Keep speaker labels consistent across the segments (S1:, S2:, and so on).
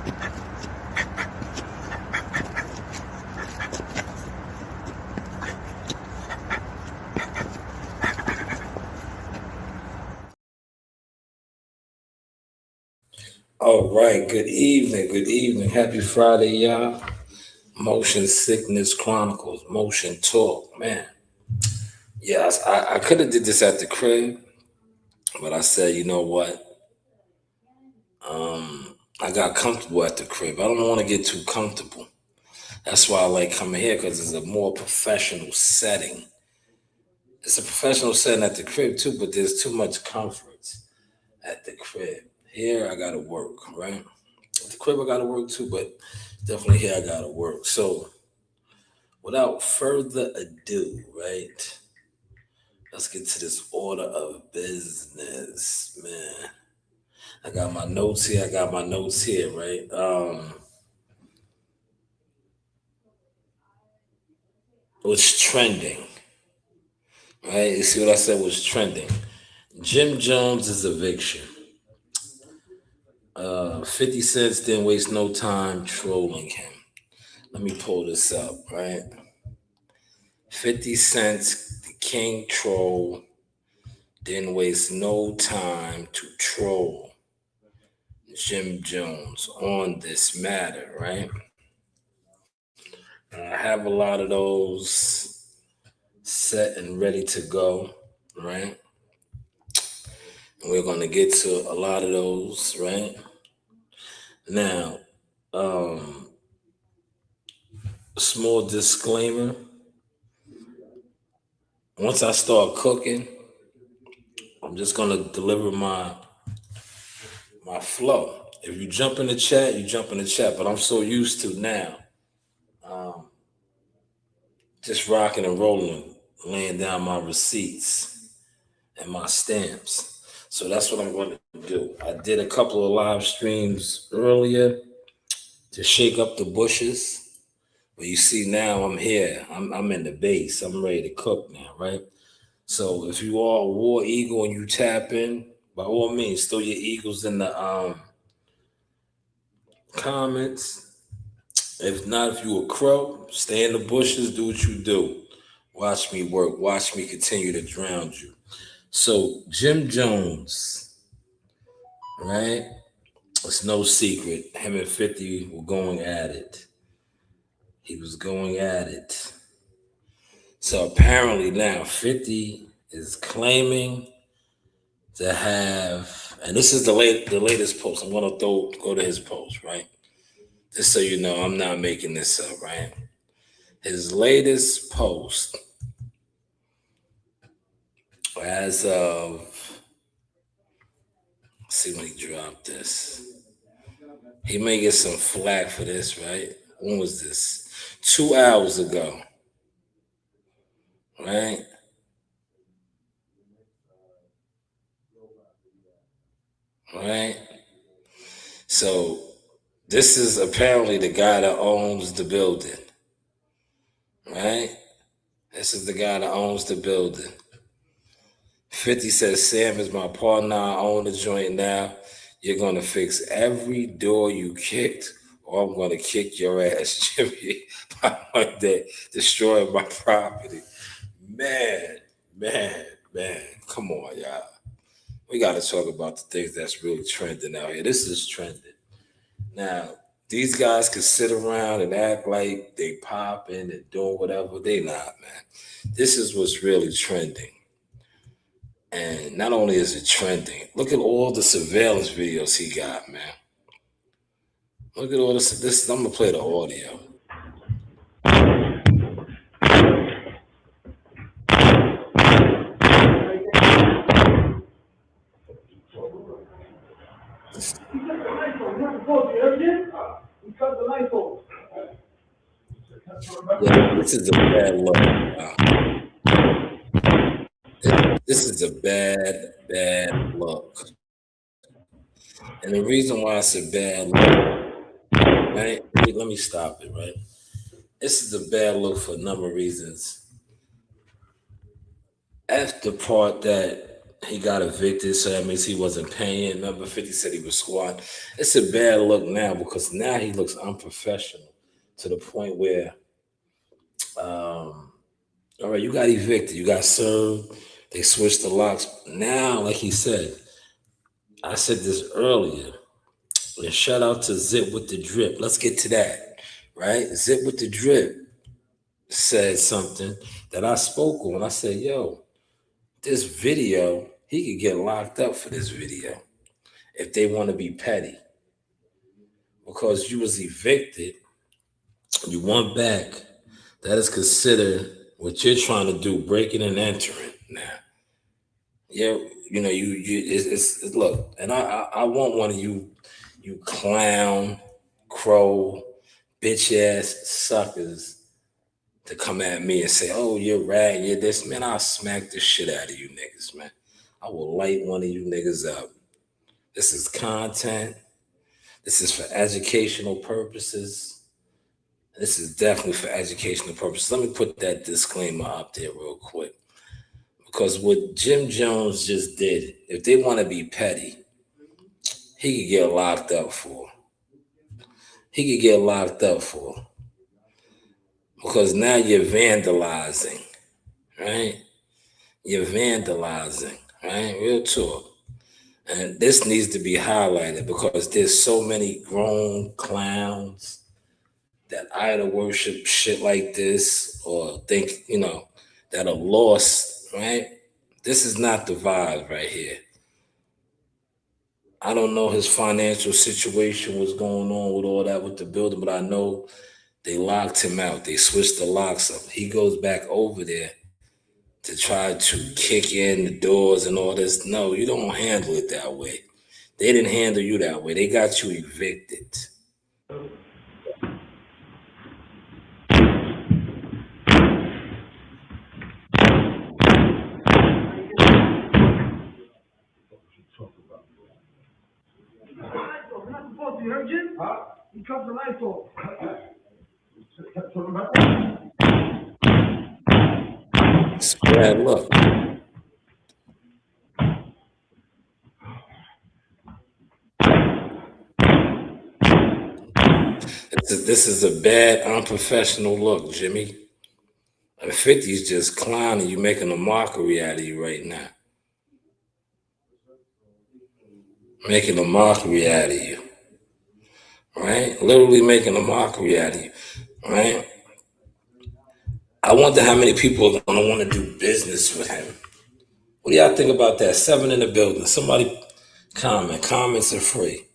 S1: All right, good evening, good evening. Happy Friday, y'all. Motion Sickness Chronicles, Motion Talk, man. Yes, I could have did this at the crib, but I said, you know what? I got comfortable at the crib. I don't want to get too comfortable. That's why I like coming here because it's a more professional setting. It's a professional setting at the crib too, but there's too much comfort at the crib. Here I gotta work, right? At the crib I gotta work too, but definitely here I gotta work. So without further ado, right? Let's get to this order of business, man. I got my notes here. Right? What's trending, right? You see what I said was trending? Jim Jones's eviction. 50 Cent didn't waste no time trolling him. Let me pull this up, right? 50 Cent, the king troll, didn't waste no time to troll Jim Jones on this matter, right? I have a lot of those set and ready to go, right? And we're going to get to a lot of those, right? Now, um, small disclaimer. Once I start cooking, I'm just going to deliver my flow. If you jump in the chat, you jump in the chat. But I'm so used to now just rocking and rolling, laying down my receipts and my stamps. So that's what I'm going to do. I did a couple of live streams earlier to shake up the bushes. But you see now I'm here. I'm in the base. I'm ready to cook now, right? So if you are a war eagle and you tap in, by all means, throw your eagles in the comments. If not, if you a crow, stay in the bushes, do what you do. Watch me work. Watch me continue to drown you. So Jim Jones, right? It's no secret. Him and 50 were going at it. He was going at it. So apparently now 50 is claiming to have, and this is the latest post. I'm gonna go to his post, right? Just so you know, I'm not making this up, right? His latest post, as of, let's see when he dropped this. He may get some flack for this, right? When was this? 2 hours ago, right? Right? So this is apparently the guy that owns the building, right? This is the guy that owns the building. 50 says, Sam is my partner. I own the joint now. You're going to fix every door you kicked, or I'm going to kick your ass, Jimmy, by Monday, destroying my property. Man, man. Come on, y'all. We got to talk about the things that's really trending out here. This is trending. Now, these guys can sit around and act like they popping and doing whatever. They not, man. This is what's really trending. And not only is it trending, look at all the surveillance videos he got, man. Look at all this. I'm gonna play the audio. Yeah, this is a bad look. This is a bad look. And the reason why it's a bad look, right? Let me stop it, right? This is a bad look for a number of reasons. That's the part that He got evicted, so that means he wasn't paying. Remember, 50 said he was squatting. It's a bad look now because now he looks unprofessional to the point where, all right, you got evicted, you got served, they switched the locks. Now, like he said, I said this earlier, and shout out to Zip with the Drip. Let's get to that, right? Zip with the Drip said something that I spoke on. I said, yo, this video, he could get locked up for this video if they want to be petty. Because you was evicted, you went back, that is considered what you're trying to do, breaking and entering now. Yeah, you know, it's look, and I want one of you clown, crow, bitch ass suckers to come at me and say, oh, you're rag, you're this. Man, I'll smack the shit out of you niggas, man. I will light one of you niggas up. This is content. This is for educational purposes. This is definitely for educational purposes. Let me put that disclaimer up there real quick. Because what Jim Jones just did, if they want to be petty, he could get locked up for. He could get locked up for. Because now you're vandalizing, right? You're vandalizing, right? Real talk. And this needs to be highlighted because there's so many grown clowns that idol worship shit like this or think, that are lost, right? This is not the vibe right here. I don't know his financial situation, what's going on with all that with the building, but I know they locked him out. They switched the locks up. He goes back over there to try to kick in the doors and all this. No, you don't handle it that way. They didn't handle you that way. They got you evicted.
S2: You heard Jim? Huh? He cut the lights off.
S1: It's a bad look. This is a bad, unprofessional look, Jimmy. And 50's just clowning you, making a mockery out of you right now. Making a mockery out of you. Right? Literally making a mockery out of you. Right? I wonder how many people are going to want to do business with him. What do y'all think about that? 7 in the building. Somebody comment. Comments are free.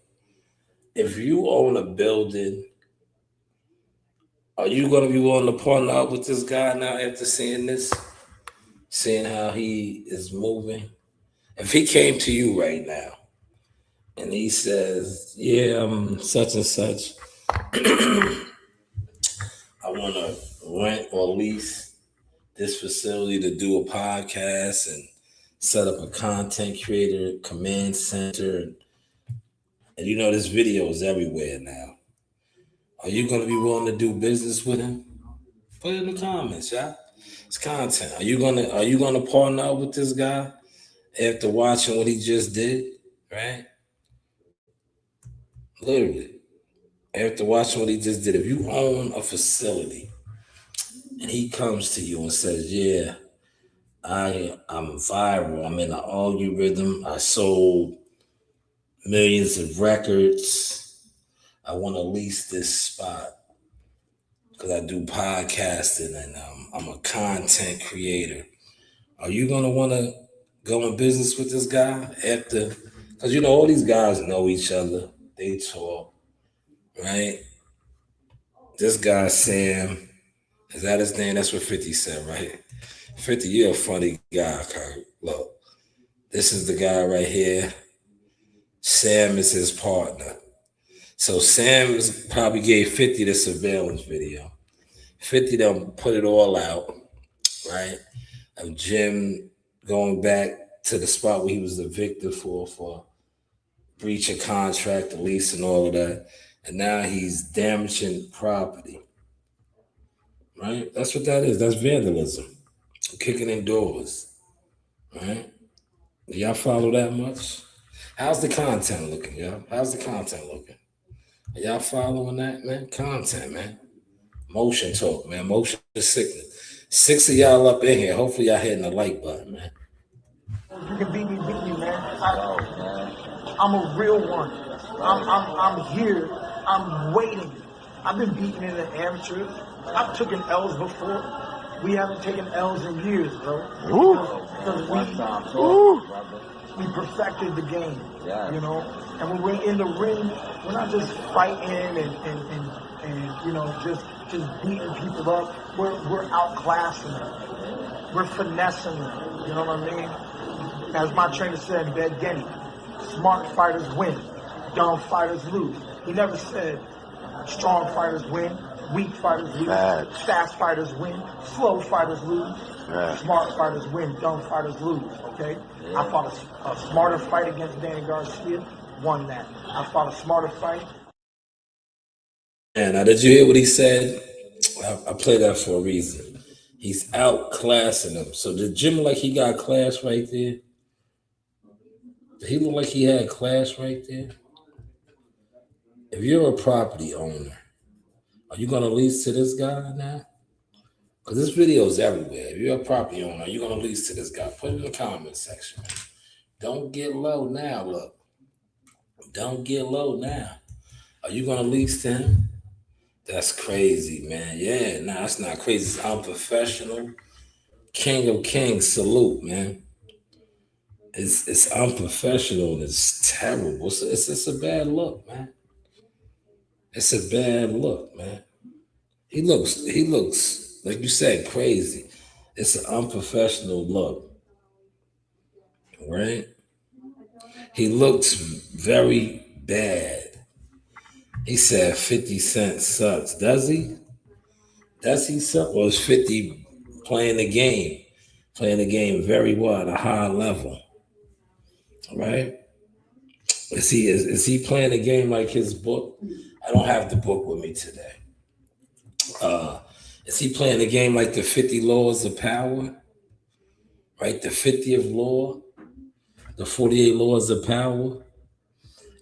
S1: If you own a building, are you going to be willing to partner up with this guy now after seeing this? Seeing how he is moving? If he came to you right now and he says, yeah, I'm such and such, I want to rent or lease this facility to do a podcast and set up a content creator command center. And this video is everywhere now. Are you going to be willing to do business with him? Put it in the comments, y'all. It's content. Are you gonna partner up with this guy after watching what he just did? Right? Literally. After watching what he just did, if you own a facility and he comes to you and says, yeah, I'm viral, I'm in the algorithm, I sold millions of records, I want to lease this spot because I do podcasting and I'm a content creator. Are you going to want to go in business with this guy after? Because, all these guys know each other. They talk, right? This guy, Sam, is that his name? That's what 50 said, right? 50, you're a funny guy, Kurt. Look, this is the guy right here. Sam is his partner. So Sam probably gave 50 the surveillance video. 50 them put it all out, right? Of Jim going back to the spot where he was the victim for breach of contract, the lease and all of that. And now he's damaging property. Right? That's what that is. That's vandalism. Kicking in doors. Right? Do y'all follow that much? How's the content looking, y'all? How's the content looking? Are y'all following that, man? Content, man. Motion talk, man. Motion sickness. 6 of y'all up in here. Hopefully y'all hitting the like button, man.
S2: You can beat me, man. I'm a real one. I'm here. I'm waiting. I've been beaten in the amateurs. I've taken L's before. We haven't taken L's in years, bro. Because we perfected the game, you know. And when we're in the ring, we're not just fighting and you know just beating people up. We're outclassing them. We're finessing them. You know what I mean? As my trainer said, Bed Genny, smart fighters win, dumb fighters lose. He never said strong fighters win, weak fighters lose, fast fighters win, slow fighters lose, smart fighters win, dumb fighters lose, okay? I fought a smarter fight against Danny Garcia, won that. I fought a smarter fight.
S1: And now, did you hear what he said? I play that for a reason. He's outclassing them. So did Jim like he got class right there? Did he look like he had class right there? If you're a property owner, are you gonna lease to this guy now? Because this video is everywhere. If you're a property owner, are you gonna lease to this guy? Put it in the comment section. Don't get low now. Look, don't get low now. Are you gonna lease to him? That's crazy, man. Yeah, nah, that's not crazy. It's unprofessional. King of Kings, salute, man. It's unprofessional. It's terrible. It's a bad look, man. It's a bad look, man. He looks like you said crazy. It's an unprofessional look, right? He looks very bad. He said 50 Cent sucks. Does he? Does he suck? Or is 50 playing the game? Playing the game very well at a high level, right? Is he playing the game like his book? I don't have the book with me today. Is he playing the game like the 50 laws of power? Right? The 50th law, the 48 laws of power.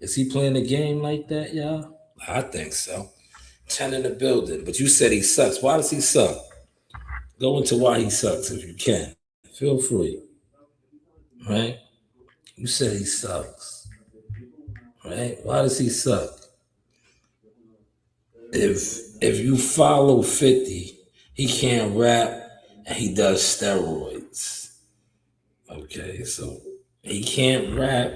S1: Is he playing the game like that, y'all? I think so. 10 in the building. But you said he sucks. Why does he suck? Go into why he sucks if you can. Feel free. Right? You said he sucks. Right? Why does he suck? If you follow 50, he can't rap and he does steroids. Okay, so he can't rap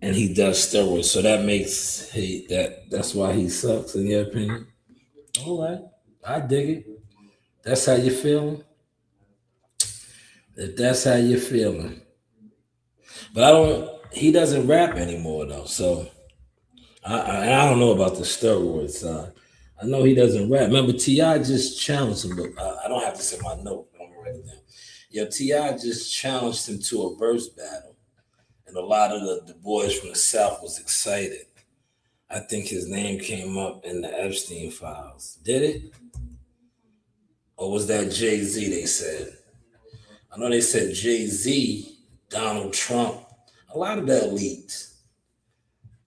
S1: and he does steroids. So that makes that's why he sucks in your opinion. All right. I dig it. That's how you feeling? If that's how you're feeling. But he doesn't rap anymore though. So I don't know about the steroid side. I know he doesn't rap. Remember, T.I. just challenged him. Look, I don't have this in my note. I'm gonna write it down. Yeah, T.I. just challenged him to a verse battle. And a lot of the boys from the South was excited. I think his name came up in the Epstein files. Did it? Or was that Jay-Z they said? I know they said Jay-Z, Donald Trump, a lot of the elite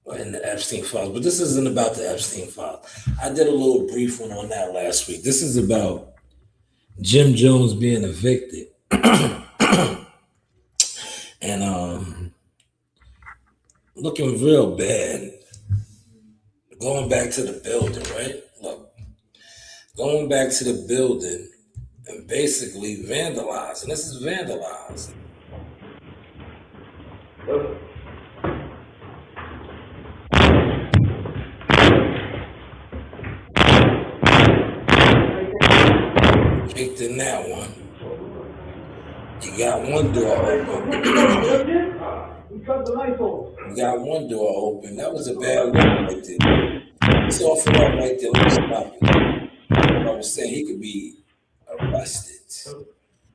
S1: were in the Epstein files. But this isn't about the Epstein files. I did a little brief one on that last week. This is about Jim Jones being evicted. And looking real bad. Going back to the building, right? Look, going back to the building and basically vandalizing. This is vandalizing. Kicked in that one. You got one door open. You got one door open. That was a bad one right there. Let's offer up right there. Let's stop it. I was saying he could be arrested.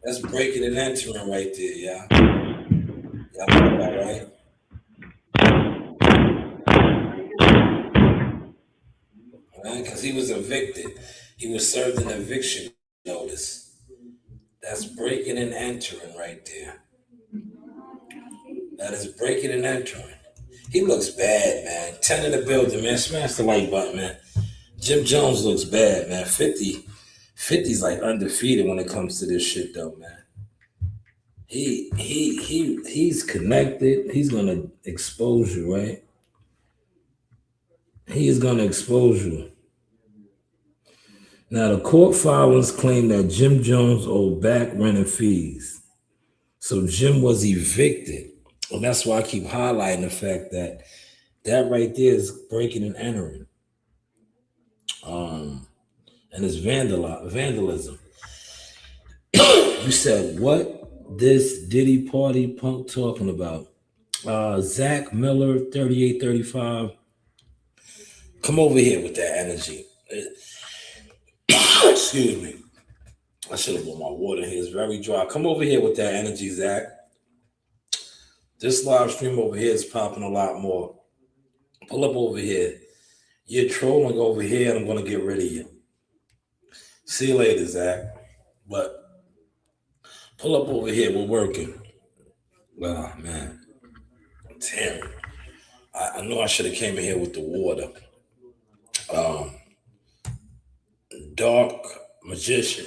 S1: That's breaking and entering right there, y'all. Y'all know that, right? Right? Because he was evicted. He was served an eviction notice. That's breaking and entering right there. That is breaking and entering. He looks bad, man. 10 in the building, man. Smash the like button, man. Jim Jones looks bad, man. 50's like undefeated when it comes to this shit, though, man. He's connected. He's gonna expose you, right? He is gonna expose you. Now, the court filings claim that Jim Jones owed back rent and fees. So Jim was evicted. And that's why I keep highlighting the fact that right there is breaking and entering. And it's vandalism. You said, what this Diddy party punk talking about? Zach Miller, 3835. Come over here with that energy. Excuse me. I should have put my water here. It's very dry. Come over here with that energy, Zach. This live stream over here is popping a lot more. Pull up over here. You're trolling over here, and I'm going to get rid of you. See you later, Zach. But pull up over here. We're working. Oh, man. Damn. I know I should have came in here with the water. Dark Magician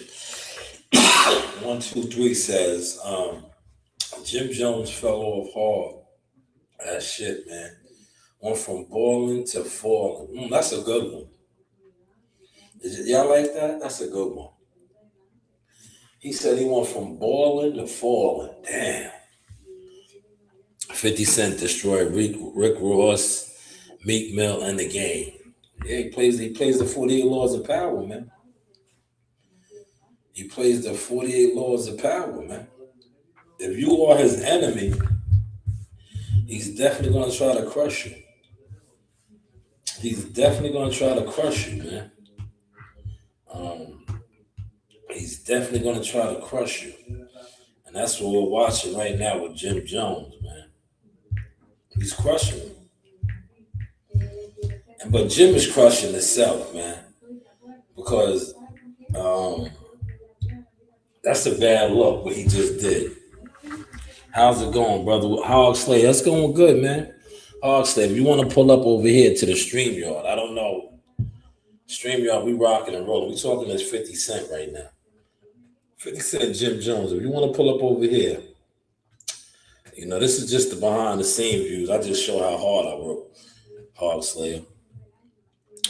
S1: 123 says Jim Jones fell off hard. That shit, man. Went from boiling to falling. That's a good one. Y'all like that? That's a good one. He said he went from boiling to falling. Damn. 50 Cent destroyed Rick Ross, Meek Mill, and the Game. Yeah, he plays the 48 Laws of Power, man. He plays the 48 Laws of Power, man. If you are his enemy, he's definitely going to try to crush you. He's definitely going to try to crush you, man. He's definitely going to try to crush you. And that's what we're watching right now with Jim Jones, man. He's crushing him. But Jim is crushing himself, man. Because that's a bad look, what he just did. How's it going, brother? Hog Slay, that's going good, man. Hog Slay, if you want to pull up over here to the StreamYard, I don't know. StreamYard, we rocking and rolling. We talking this 50 Cent right now. 50 Cent Jim Jones, if you want to pull up over here, you know, this is just the behind the scene views. I just show how hard I work, Hog Slayer.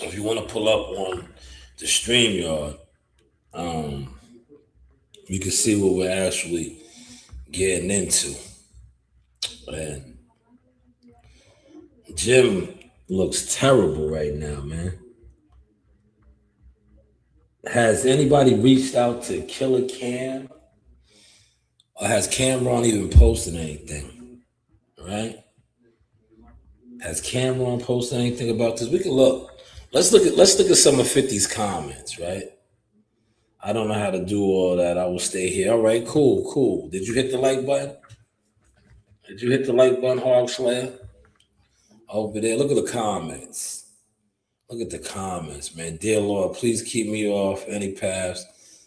S1: If you want to pull up on the StreamYard, you can see what we're actually getting into. And Jim looks terrible right now, man. Has anybody reached out to Killer Cam? Or has Cameron even posted anything? Right? Has Cameron posted anything about this? We can look. Let's look at some of 50's comments, right? I don't know how to do all that. I will stay here. All right, cool. Did you hit the like button? Did you hit the like button, Hog Slayer? Over there. Look at the comments. Look at the comments, man. Dear Lord, please keep me off any paths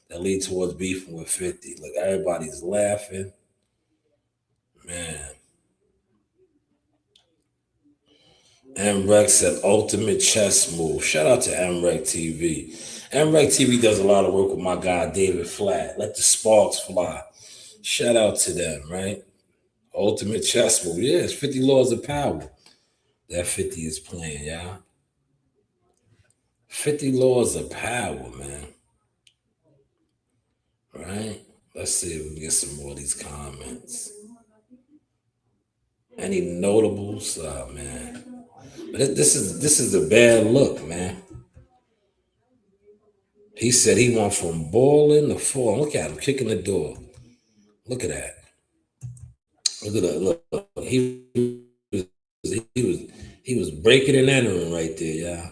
S1: that lead towards beefing with 50. Look, everybody's laughing. Man. MREC said ultimate chess move. Shout out to MREC TV. MREC TV does a lot of work with my guy, David Flatt. Let the sparks fly. Shout out to them, right? Ultimate chess move. Yeah, it's 50 Laws of Power that 50 is playing, y'all. 50 Laws of Power, man. Right? Let's see if we can get some more of these comments. Any notables? Oh, man. But this is a bad look, man. He said he went from boiling to falling. Look at him kicking the door. Look at that. Look at that. Look. He was breaking and entering right there, y'all.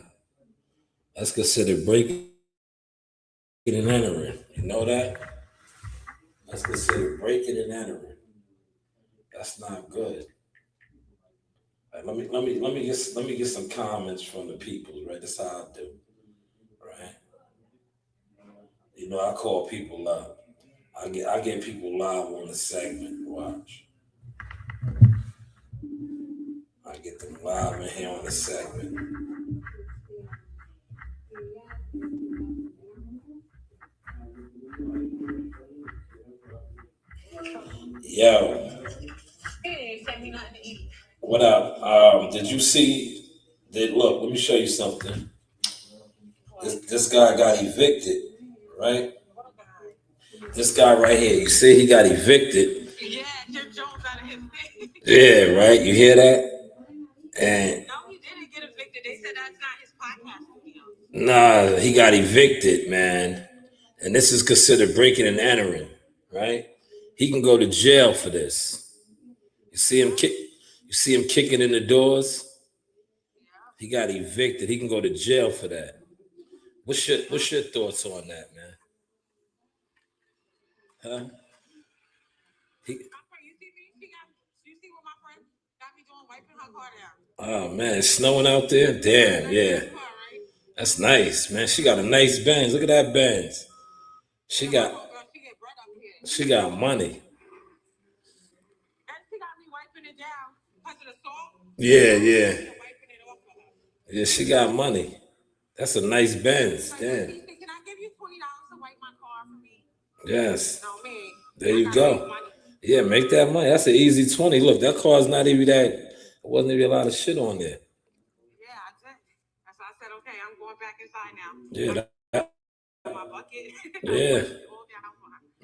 S1: That's considered breaking and entering. You know that? That's considered breaking and entering. That's not good. Right, let me get some comments from the people, right? That's how I do. Right? You know, I call people up. I get people live on the segment. Watch. get them live in here on the segment. Yo. What up? Did you see? Look, let me show you something. This guy got evicted, right? This guy right here. You see, he got evicted.
S3: Yeah, Jim Jones out of his thing.
S1: Yeah, right. You hear that? And
S3: no, he didn't get evicted. They said that's not his podcast studio.
S1: Nah, he got evicted, man. And this is considered breaking and entering, right? He can go to jail for this. You see him kicking in the doors? He got evicted. He can go to jail for that. What's your thoughts on that, man? Huh?
S3: You see what my friend got me doing, wiping her car down.
S1: Oh man, it's snowing out there? Damn, yeah. That's nice, man. She got a nice Benz. Look at that Benz. She got money.
S3: And she got me wiping it down because of the salt.
S1: Yeah. Yeah, she got money. That's a nice Benz. Damn.
S3: Can I give you $20 to wipe my car for me?
S1: Yes.
S3: No, me.
S1: There you go. Yeah, make that money. That's an easy 20. Look, that car's not even that. It wasn't even a lot of shit on there.
S3: Yeah, I did. That's why I said, okay, I'm going back inside now.
S1: Yeah.
S3: My bucket.
S1: Yeah.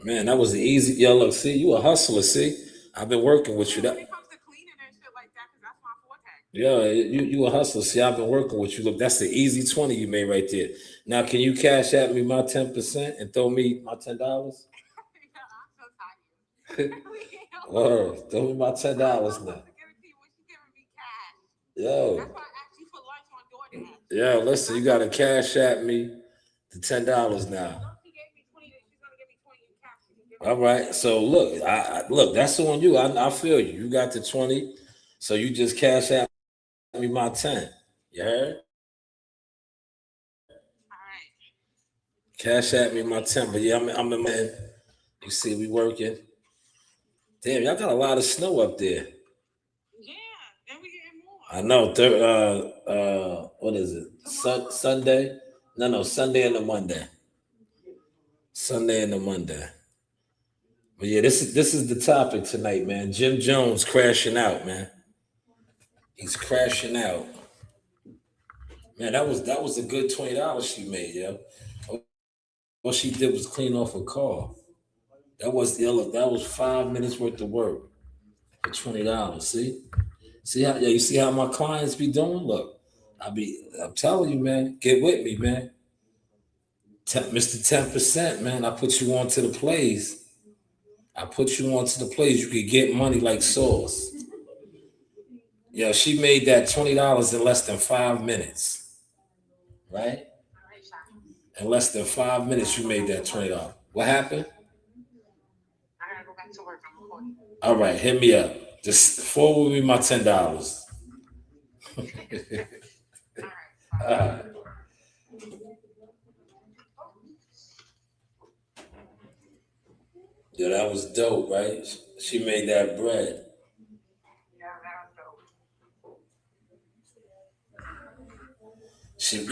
S1: Man, that was easy. Yo, look, see, you a hustler, see? I've been working with you.
S3: When it comes to cleaning and shit like that, because that's my forte.
S1: Yeah, you a hustler. See, I've been working with you. Look, that's the easy 20 you made right there. Now, can you cash at me my 10% and throw me my $10?
S3: I'm so tired.
S1: Whoa, throw me my $10 now. Yo.
S3: That's why I asked you for lunch on DoorDash.
S1: Yeah, listen, you gotta cash at me the $10 now.
S3: She gave me 20. She's gonna give me 20 in cash.
S1: All right. So look, look, that's on you. I feel you. You got the 20. So you just cash at me my 10. You heard?
S3: All right.
S1: Cash at me my 10. But yeah, I'm in my. You see, we working. Damn, y'all got a lot of snow up there.
S3: Yeah, and we getting more.
S1: I know. What is it? Sunday? No, Sunday and the Monday. Sunday and the Monday. But yeah, this is the topic tonight, man. Jim Jones crashing out, man. He's crashing out. Man, that was a good $20 she made, yo. What she did was clean off a car. That was 5 minutes worth of work for $20. See how you see how my clients be doing? Look, I'm telling you, man, get with me, man. Mr. 10%, man. I put you onto the plays. You could get money like sauce. Yo, she made that $20 in less than 5 minutes. Right? In less than 5 minutes, you made that $20. What happened?
S3: I gotta go back to work. I'm recording.
S1: All right, hit me up. Just forward me my $10.
S3: All right.
S1: Yeah, that was dope, right? She made that bread.
S3: Yeah, that was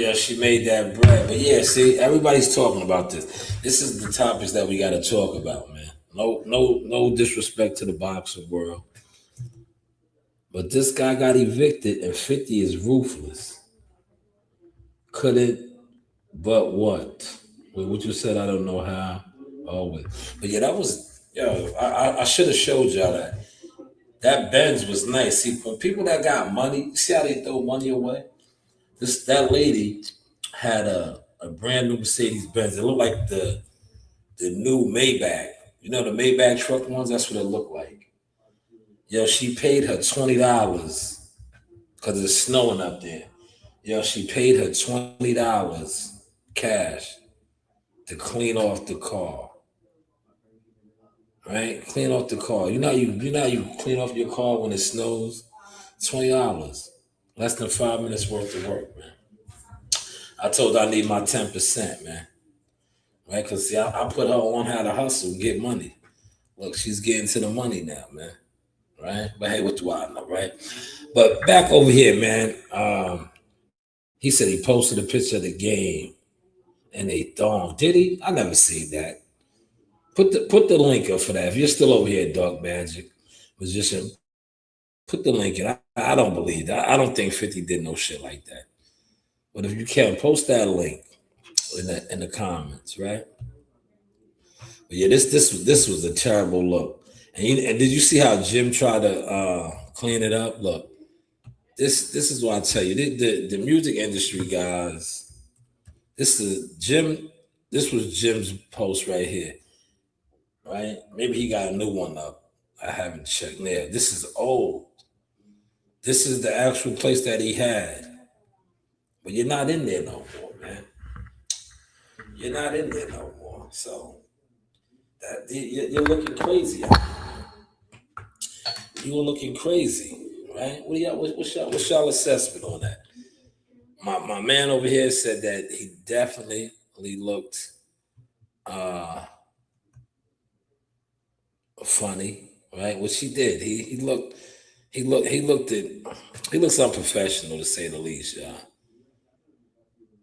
S3: dope.
S1: She made that bread. But yeah, see, everybody's talking about this. This is the topics that we got to talk about, man. No disrespect to the boxing world. But this guy got evicted, and 50 is ruthless. Couldn't, but what? What you said, I don't know how. Always. But yeah, that was, I should have showed y'all that. That Benz was nice. See, when people that got money, see how they throw money away? That lady had a brand new Mercedes Benz. It looked like the new Maybach. You know the Maybach truck ones? That's what it looked like. Yo, she paid her $20 because it's snowing up there. Yo, she paid her $20 cash to clean off the car. Right? Clean off the car. You know you clean off your car when it snows? $20. Less than 5 minutes worth of work, man. I told her I need my 10%, man. Right? Because see, I put her on how to hustle and get money. Look, she's getting to the money now, man. right? But hey, what do I know, right? But back over here, man. He said he posted a picture of the game and they thong. Did he? I never seen that. Put the link up for that. If you're still over here, Dark Magic Musician, put the link in. I don't believe that. I don't think 50 did no shit like that. But if you can, post that link in the comments, right? But yeah, this was a terrible look. And did you see how Jim tried to clean it up? Look, this is what I tell you. The music industry guys. This is Jim. This was Jim's post right here, right? Maybe he got a new one up. I haven't checked there. This is old. This is the actual place that he had. But you're not in there no more, man. You're not in there no more. So you're looking crazy. You were looking crazy, right? What's y'all assessment on that? My man over here said that he definitely looked funny, right? Which he did. He looks unprofessional to say the least, y'all.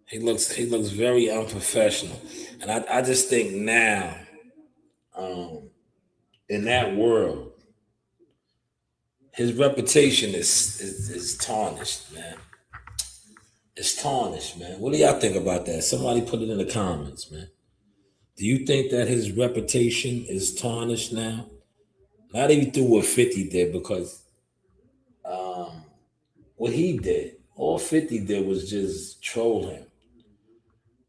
S1: He looks very unprofessional. And I just think now, in that world, his reputation is tarnished, man. It's tarnished, man. What do y'all think about that? Somebody put it in the comments, man. Do you think that his reputation is tarnished now? Not even through what 50 did, because what he did, all 50 did was just troll him.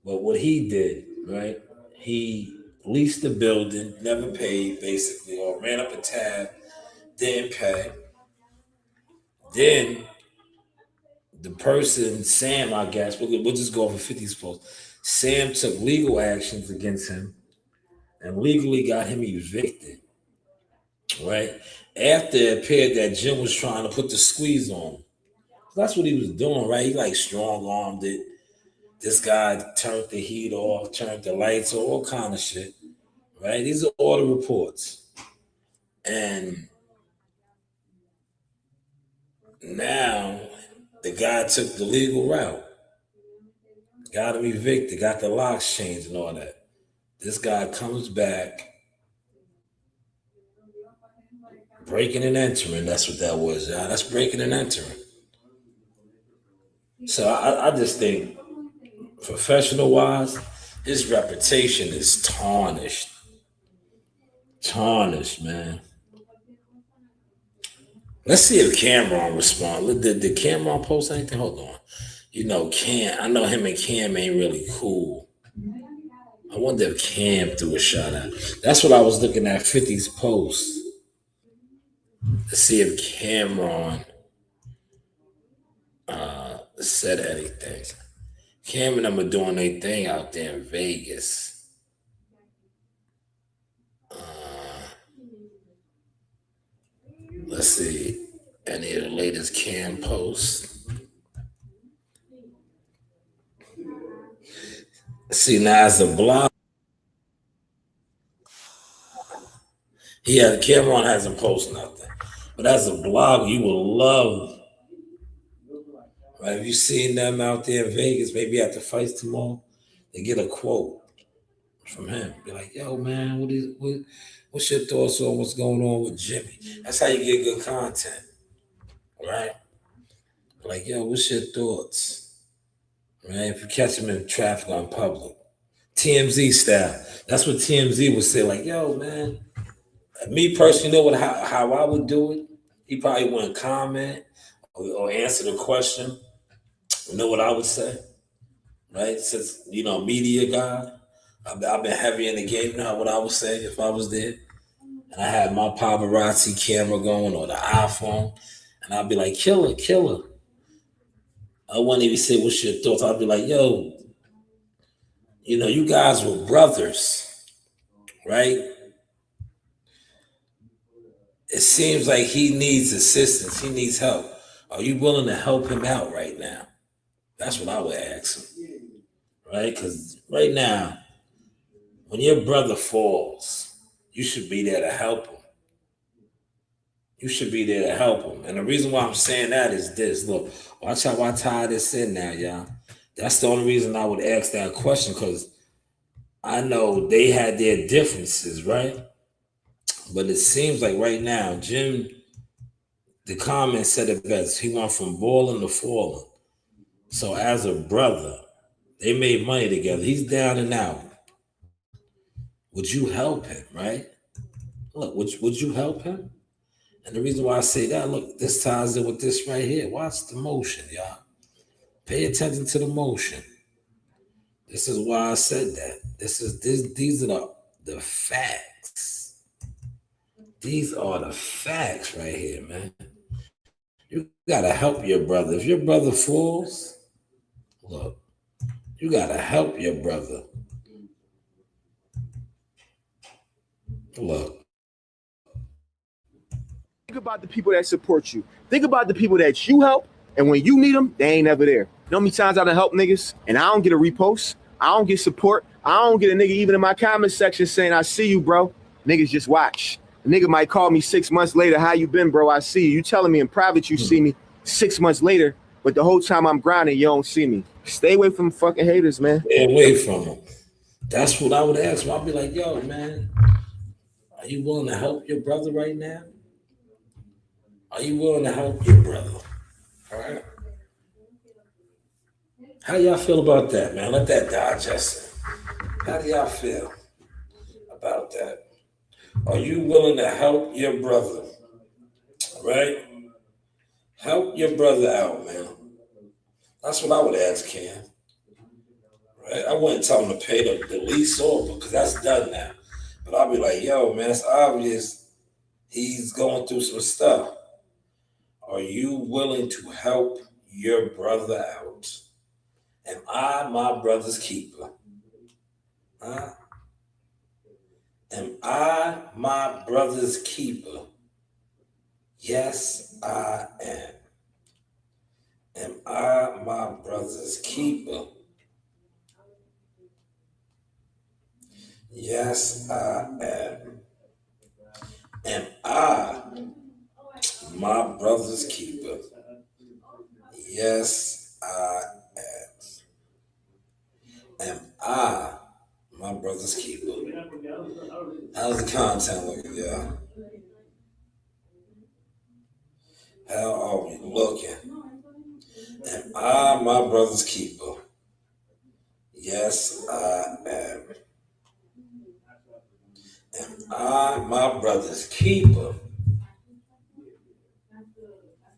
S1: But what he did, right? He leased the building, never paid, basically, or ran up a tab, didn't pay. Then the person, Sam, I guess, we'll just go over 50's post. Sam took legal actions against him and legally got him evicted, right? After it appeared that Jim was trying to put the squeeze on him. That's what he was doing, right? He like strong armed it. This guy turned the heat off, turned the lights off, all kind of shit, right? These are all the reports. And now the guy took the legal route, got him evicted, got the locks changed and all that. This guy comes back, breaking and entering. That's what that was, y'all. That's breaking and entering. So I just think, professional wise, his reputation is tarnished. Tarnished, man. Let's see if Cameron responds. Did Cameron post anything? Hold on. You know, I know him and Cam ain't really cool. I wonder if Cam threw a shot at. That's what I was looking at 50's post. To see if Cameron said anything. Cam and them are doing their thing out there in Vegas. Let's see any of the latest Cam posts. See, now as a blog, Cameron hasn't posted nothing. But as a blog, you will love. Right, if you seen them out there in Vegas, maybe at the fights tomorrow, they get a quote from him. Be like, yo, man, what's your thoughts on what's going on with Jimmy? That's how you get good content, right? Like, yo, what's your thoughts? Right? If you catch him in traffic on public. TMZ style. That's what TMZ would say, like, yo, man, me personally, you know how I would do it? He probably wouldn't comment or answer the question. You know what I would say? Right? Since, media guy, I've been heavy in the game. You know what I would say if I was there? And I had my paparazzi camera going or the iPhone. And I'd be like, killer. I wouldn't even say, what's your thoughts? I'd be like, yo, you guys were brothers, right? It seems like he needs assistance. He needs help. Are you willing to help him out right now? That's what I would ask him, right? Because right now, when your brother falls, you should be there to help him. You should be there to help them. And the reason why I'm saying that is this. Look, watch how I tie this in now, y'all. That's the only reason I would ask that question, because I know they had their differences, right? But it seems like right now, Jim, the comment said it best. He went from boiling to falling. So as a brother, they made money together. He's down and out. Would you help him, right? Look, would you help him? And the reason why I say that, look, this ties in with this right here. Watch the motion, y'all. Pay attention to the motion. This is why I said that. These are the facts. These are the facts right here, man. You gotta help your brother. If your brother falls, look, you gotta help your brother. Look.
S4: Think about the people that support you. Think about the people that you help, and when you need them, they ain't never there. You know how many times I done help niggas, and I don't get a repost, I don't get support, I don't get a nigga even in my comment section saying, I see you, bro. Niggas just watch. A nigga might call me 6 months later, how you been, bro? I see you. You telling me in private you see me 6 months later, but the whole time I'm grinding, you don't see me. Stay away from fucking haters, man.
S1: Stay away from them. That's what I would ask. I'd be like, yo, man, are you willing to help your brother right now? Are you willing to help your brother? All right. How y'all feel about that, man? Let that digest. How do y'all feel about that? Are you willing to help your brother? Right? Help your brother out, man. That's what I would ask Ken. Right? I wouldn't tell him to pay the lease over, because that's done now. But I'll be like, yo, man, it's obvious he's going through some stuff. Are you willing to help your brother out? Am I my brother's keeper? Huh? Am I my brother's keeper? Yes, I am. Am I my brother's keeper? Yes, I am. Am I my brother's keeper? Yes, I am. Am I my brother's keeper? How's the content looking, y'all? How are we looking? Am I my brother's keeper? Yes, I am. Am I my brother's keeper?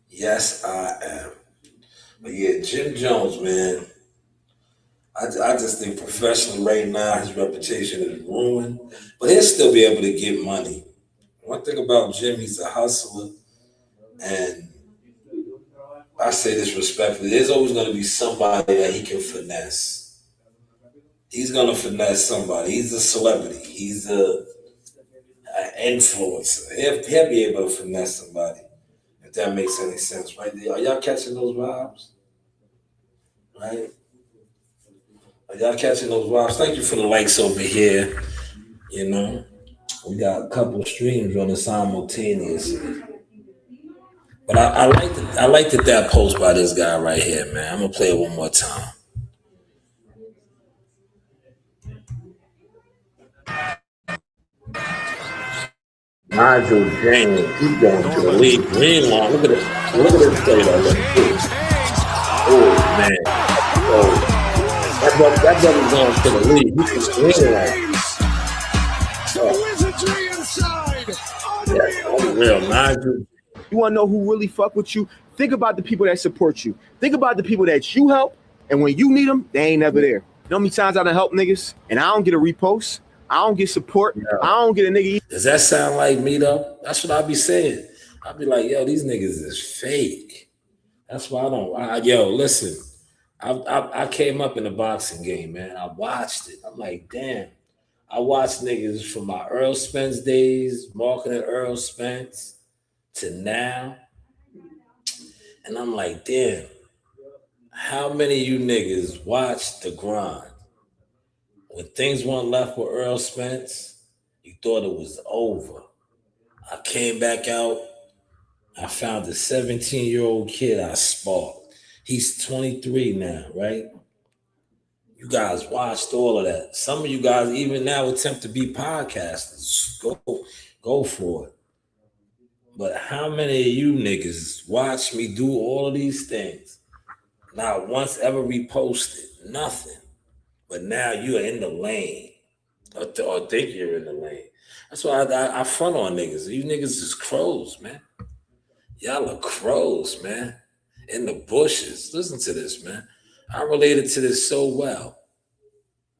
S1: Yes, I am. But yeah, Jim Jones, man, I just think professionally right now his reputation is ruined, but he'll still be able to get money. One thing about Jim, he's a hustler, and I say this respectfully, there's always going to be somebody that he can finesse. He's going to finesse somebody. He's a celebrity. He's an influencer. He'll be able to finesse somebody, if that makes any sense, right? Are y'all catching those vibes? Right? Are y'all catching those vibes? Thank you for the likes over here. You know, we got a couple of streams running simultaneously. But I like that post by this guy right here, man. I'm gonna play it one more time. Nigel James, he's going to the league. Green line. Look at this. Look at this play that look good. Oh man. Oh, that brother's going to the league. He's green line. Yeah, on the real, Nigel.
S4: You want to know who really fuck with you? Think about the people that support you. Think about the people that you help, and when you need them, they ain't never there. You know how many times I done help niggas, and I don't get a repost, I don't get support, I don't get a nigga.
S1: Does that sound like me though? That's what I be saying. I be like, yo, these niggas is fake. That's why I don't. Yo, listen, I came up in the boxing game, man. I watched it. I'm like, damn. I watched niggas from my Earl Spence days, marketing Earl Spence, to now. And I'm like, damn, how many of you niggas watched the grind? When things went left with Earl Spence, you thought it was over. I came back out I found a 17-year-old kid I sparked. He's 23 now, right? You guys watched all of that. Some of you guys even now attempt to be podcasters. Go for it. But how many of you niggas watch me do all of these things? Not once ever reposted, nothing. But now you're in the lane, or think you're in the lane. That's why I front on niggas. You niggas is crows, man. Y'all are crows, man. In the bushes. Listen to this, man. I related to this so well.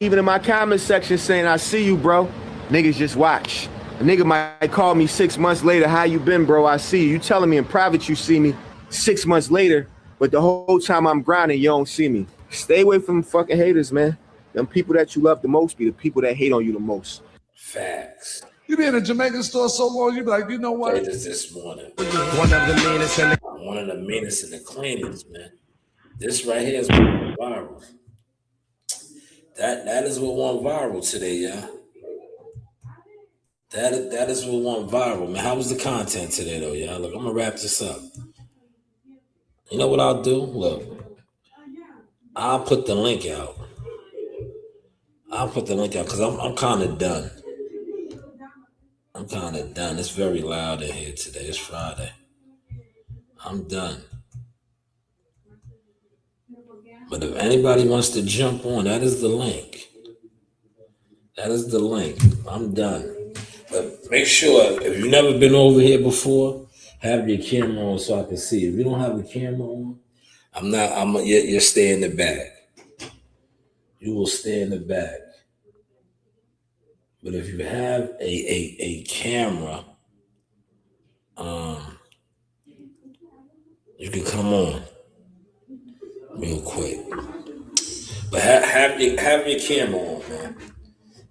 S4: Even in my comment section saying, I see you, bro. Niggas just watch. A nigga might call me 6 months later, how you been, bro? I see you. You telling me in private you see me 6 months later, but the whole time I'm grinding, you don't see me. Stay away from fucking haters, man. Them people that you love the most be the people that hate on you the most.
S1: Facts.
S5: You be in a Jamaican store so long, you be like, you know what?
S1: Played this morning. One of the meanest and the cleanest, man. This right here is viral. That is what went viral today, y'all. That is what went viral, man. How was the content today, though, y'all? Look, I'm gonna wrap this up. You know what I'll do? Look, I'll put the link out. Because I'm kind of done. It's very loud in here today. It's Friday. I'm done. But if anybody wants to jump on, that is the link. I'm done. But make sure, if you've never been over here before, have your camera on so I can see. If you don't have a camera on, you'll stay in the back. You will stay in the back. But if you have a camera, you can come on real quick. But have your camera on, man.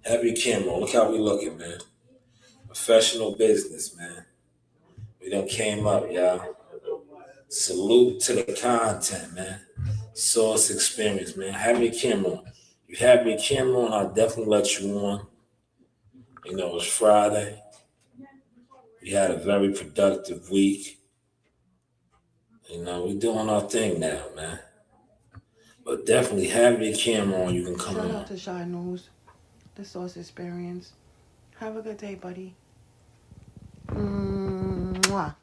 S1: Have your camera on. Look how we looking, man. Professional business, man. We done came up, y'all. Salute to the content, man. Source experience, man. Have your camera on. You have your camera on, I'll definitely let you on. You know, it's Friday. We had a very productive week. You know, we doing our thing now, man. But definitely have your camera on. You can come on.
S6: Shout out to Shanewz, the Source Experience. Have a good day, buddy. Mwah.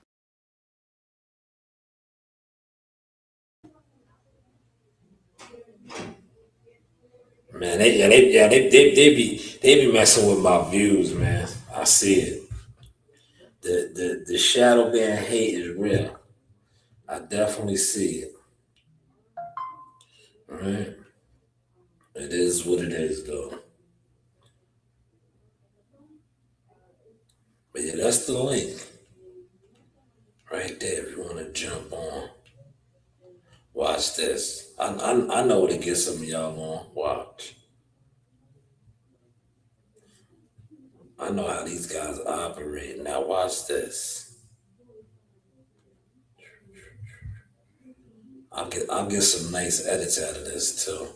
S1: Man, they be messing with my views, man. I see it. The shadow band hate is real. I definitely see it. All right. It is what it is, though. But yeah, that's the link. Right there, if you want to jump on. Watch this. I know what to get some of y'all on. Watch. I know how these guys operate. Now watch this. I'll get some nice edits out of this too.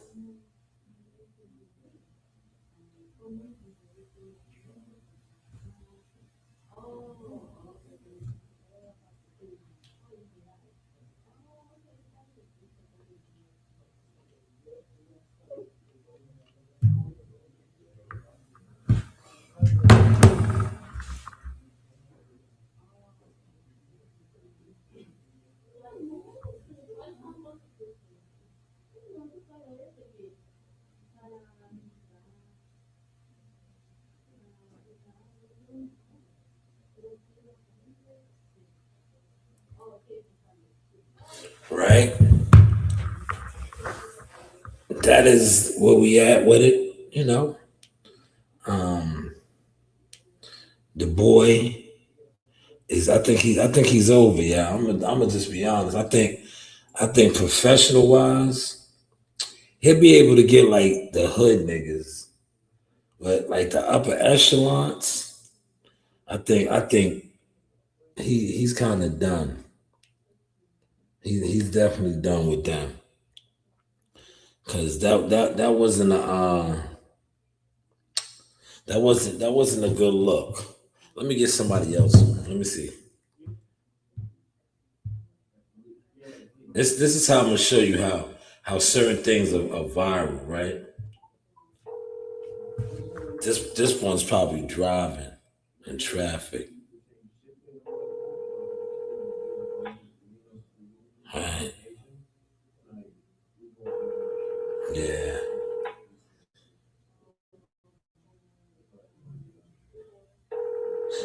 S1: Right? That is where we at with it, you know. The boy is I think he's over, yeah. I'm gonna just be honest. I think professional wise, he'll be able to get like the hood niggas, but like the upper echelons, I think he's kind of done. He's definitely done with them. Cause that wasn't a good look. Let me get somebody else on. Let me see. This is how I'm gonna show you how certain things are viral, right? This one's probably driving in traffic. Right. Yeah.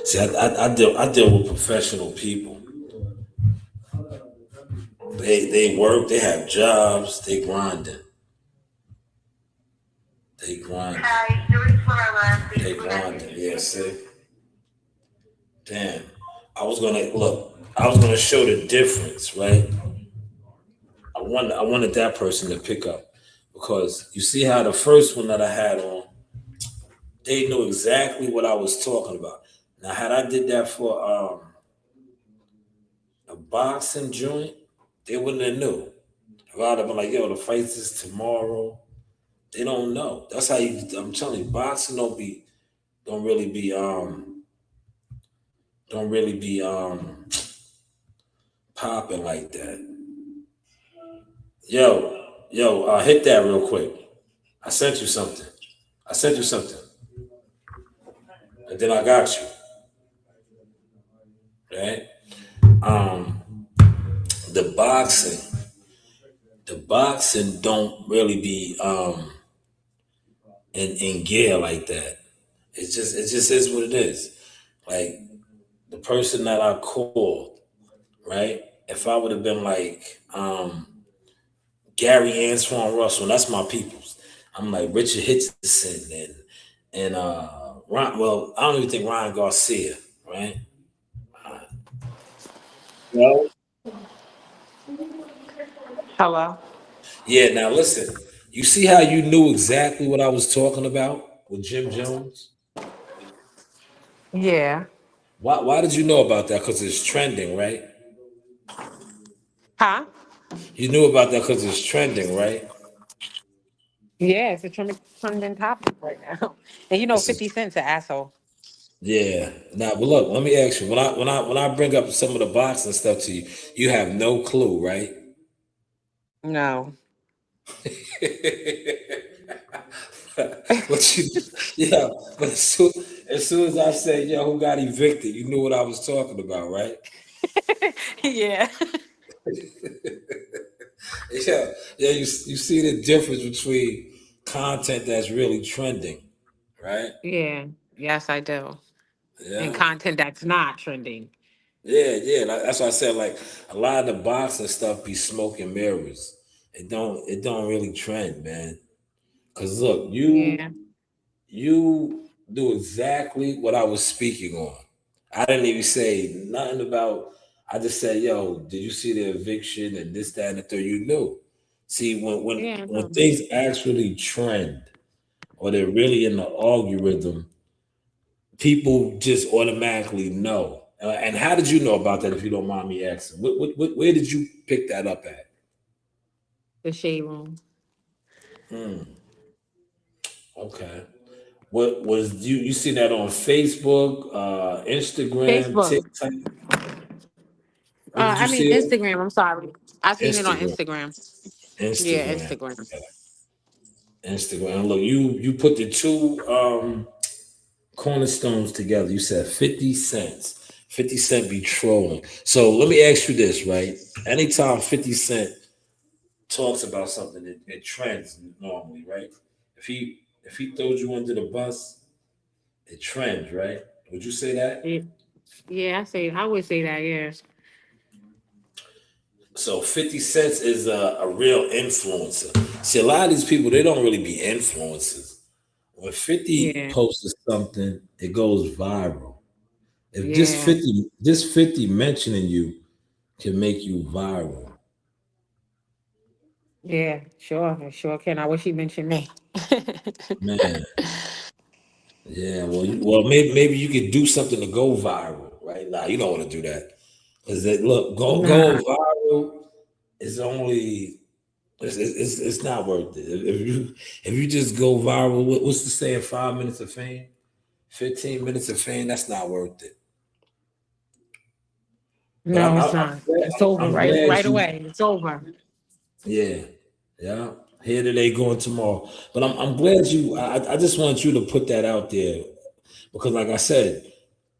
S1: See, I deal with professional people. They work, they have jobs, they grinding. They grinding. They grinding. Yeah, see? Damn. I was gonna show the difference, right? I wanted that person to pick up because you see how the first one that I had on, they knew exactly what I was talking about. Now, had I did that for a boxing joint, they wouldn't have knew. A lot of them like, yo, the fight is tomorrow. They don't know. That's how I'm telling you, boxing don't really be popping like that. Hit that real quick. I sent you something. I sent you something. And then I got you. Right? The boxing don't really be in gear like that. It just is what it is. Like the person that I called, right? If I would have been like Gary Antoine Russell, that's my peoples. I'm like Richard Hitchison and Ron, well, I don't even think Ryan Garcia, right? No.
S3: Hello.
S1: Yeah, now listen, you see how you knew exactly what I was talking about with Jim Jones?
S3: Yeah.
S1: Why did you know about that? Because it's trending, right?
S3: Huh?
S1: You knew about that because it's trending, right?
S3: Yeah, it's a trending topic right now. And you know,
S1: This is
S3: 50 Cent's an asshole.
S1: yeah. Now, but look, let me ask you. When I bring up some of the boxing stuff to you, you have no clue, right?
S3: No.
S1: But you, yeah. But as soon as I said, "Yo, who got evicted?" You knew what I was talking about, right?
S3: Yeah.
S1: Yeah, yeah. You see the difference between content that's really trending, right?
S3: Yeah. Yes, I do. And
S1: Yeah.
S3: content that's not trending.
S1: Yeah. That's why I said like a lot of the boxing stuff be smoke and mirrors. It don't really trend, man. Cause look,
S3: Yeah.
S1: you do exactly what I was speaking on. I didn't even say nothing about. I just said, "Yo, did you see the eviction and this, that, and the third?" You knew. See,
S3: Yeah.
S1: when things actually trend or they're really in the algorithm, people just automatically know. And how did you know about that? If you don't mind me asking, where did you pick that up at?
S3: The shade room.
S1: Okay. What was you seen that on Facebook, Instagram,
S3: Facebook.
S1: TikTok? Where did you
S3: I mean
S1: see it?
S3: Instagram. I'm sorry. I seen it on
S1: Instagram.
S3: Instagram. Yeah,
S1: Instagram.
S3: Instagram.
S1: Instagram. Look, you put the two cornerstones together. You said 50 cents. 50 Cent be trolling. So let me ask you this, right? Anytime 50 Cent talks about something, it trends normally, right? If he throws you under the bus, it trends, right? Would you say that?
S3: Yeah, I would say that. Yeah.
S1: So 50 Cent is a real influencer. See, a lot of these people, they don't really be influencers. When 50
S3: Yeah.
S1: posts something, it goes viral. If
S3: Yeah.
S1: just 50 mentioning you can make you viral.
S3: Yeah. Sure. I sure can. I wish he mentioned me.
S1: Man, yeah, well, maybe you could do something to go viral, right? Nah, you don't want to do that. Because look, going
S3: Nah.
S1: viral is only it's not worth it. If you just go viral, what's the saying? 5 minutes of fame, 15 minutes of fame. That's not worth it. But
S3: No, it's not. It's over
S1: I'm
S3: right
S1: glad you.
S3: away. It's over.
S1: Yeah, yeah. Here today, going tomorrow. But I'm glad you. I just want you to put that out there because, like I said,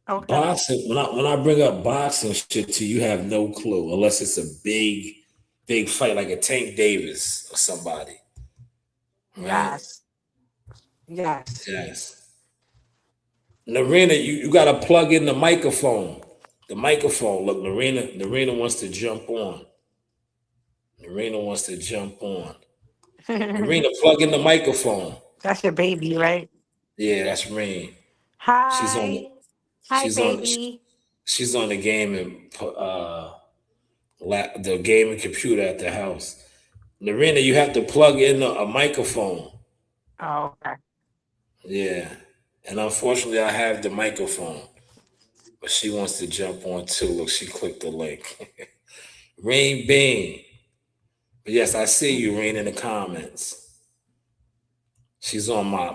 S3: Okay.
S1: boxing. When I bring up boxing shit to you, you have no clue unless it's a big fight like a Tank Davis or somebody, right?
S3: Yes. Yes.
S1: Yes. Narina, you got to plug in the microphone. The microphone. Look, Narina wants to jump on. Narina wants to jump on. Narina, plug in the microphone.
S3: That's your baby, right?
S1: Yeah, that's Rain. She's on.
S3: Hi. Hi,
S1: She's on.
S3: baby.
S1: She's on the game and the gaming computer at the house. Narina, you have to plug in a microphone.
S3: Oh, okay.
S1: Yeah, and unfortunately, I have the microphone, but she wants to jump on too. Look, she clicked the link. Rain Bean. But yes, I see you, Rain, in the comments. She's on my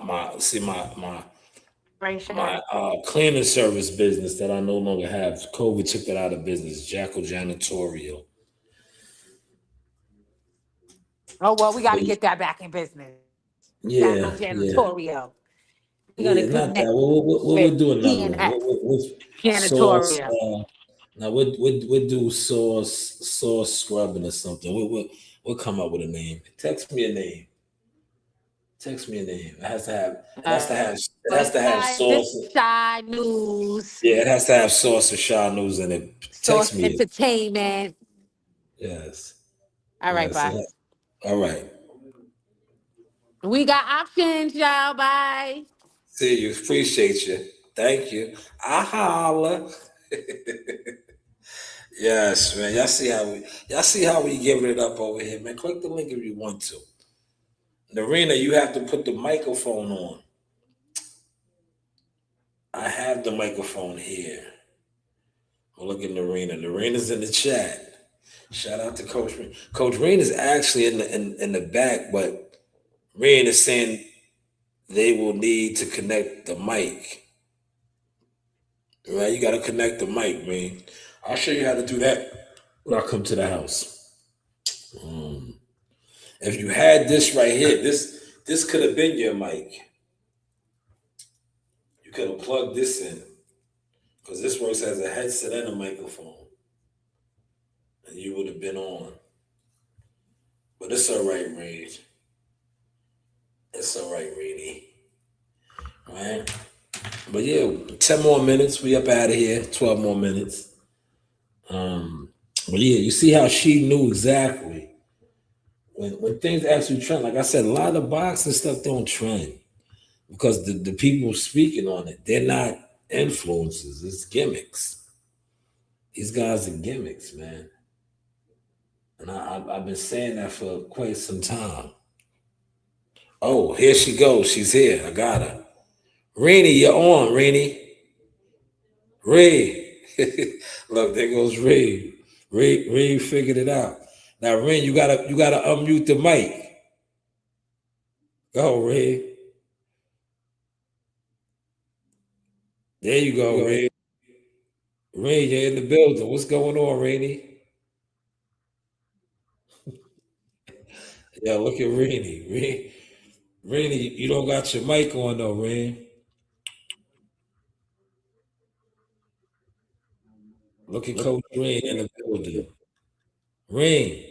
S1: cleaning service business that I no longer have. COVID took it out of business. Jackal Janitorial.
S3: Oh, well, we got to
S1: But
S3: get that back in business.
S1: yeah,
S3: Janitorial. We're
S1: yeah,
S3: going to
S1: not that.
S3: connect
S1: What we're doing now?
S3: PNS.
S1: What sauce?
S3: Janitorial.
S1: Now we do sauce scrubbing or something. We'll come up with a name. Text me a name. Text me a name. It has to have sauce.
S3: Shanewz.
S1: Yeah, it has to have sauce or Shanewz in it. Text
S3: Sauce
S1: me it.
S3: Entertainment.
S1: Yes.
S3: All right,
S1: Yes,
S3: bye.
S1: all right.
S3: We got options, y'all. Bye.
S1: See you. Appreciate you. Thank you. I holla. Yes, man. Y'all see how we giving it up over here, man. Click the link if you want to. Narina, you have to put the microphone on. I have the microphone here. Well, look at Narina. Narina's in the chat. Shout out to Coach Reen. Coach Reen is actually in the back, but Reen is saying they will need to connect the mic. Right? You got to connect the mic, Reen. I'll show you how to do that when I come to the house. If you had this right here, this could have been your mic. You could have plugged this in because this works as a headset and a microphone, and you would have been on. But it's all right, Reed. It's all right, Reedy. Right? But yeah, 10 more minutes. We up out of here. 12 more minutes. But yeah, you see how she knew exactly when things actually trend. Like I said, a lot of boxing stuff don't trend because the people speaking on it, they're not influencers. It's gimmicks. These guys are gimmicks, man. And I've been saying that for quite some time. Oh, here she goes. She's here. I got her. Rainy, you're on, Rainy. Ray. Look, there goes Ray. Ray figured it out. Now, Ray, you gotta unmute the mic. Go, Ray. There you go, Ray. Ray, you're in the building. What's going on, Rainy? Yeah, look at Rainy. Rainy, you don't got your mic on though, Rain. Look at Coach Rain in the building. Rain.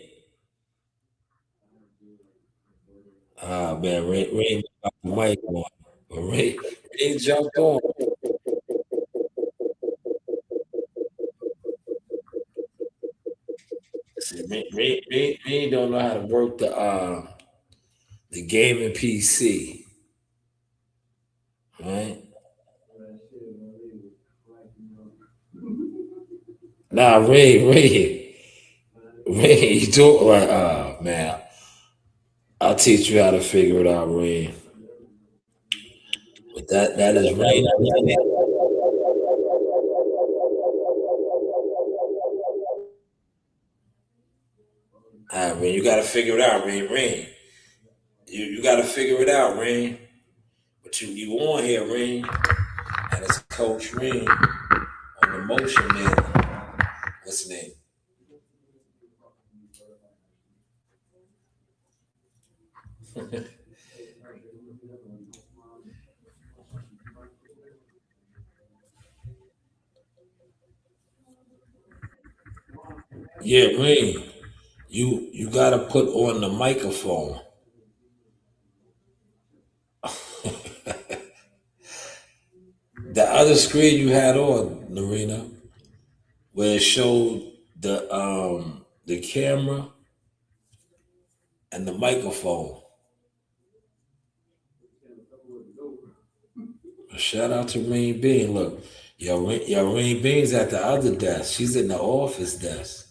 S1: Ah, man, Rain got the mic on. But Rain jumped on. Rain don't know how to work the gaming PC. Right? Nah, Ray, you do it right. Oh, man. I'll teach you how to figure it out, Ray. But that is Ray. All right, Ray, you got to figure it out, Ray. You got to figure it out, Ray. But you on here, Ray. And it's Coach Ray on the motion, man. What's his name? Yeah, Rain. You gotta put on the microphone. The other screen you had on, Narina, where it showed the camera and the microphone. Shout out to Rain Bean. Look, your Rain Bean's at the other desk. She's in the office desk.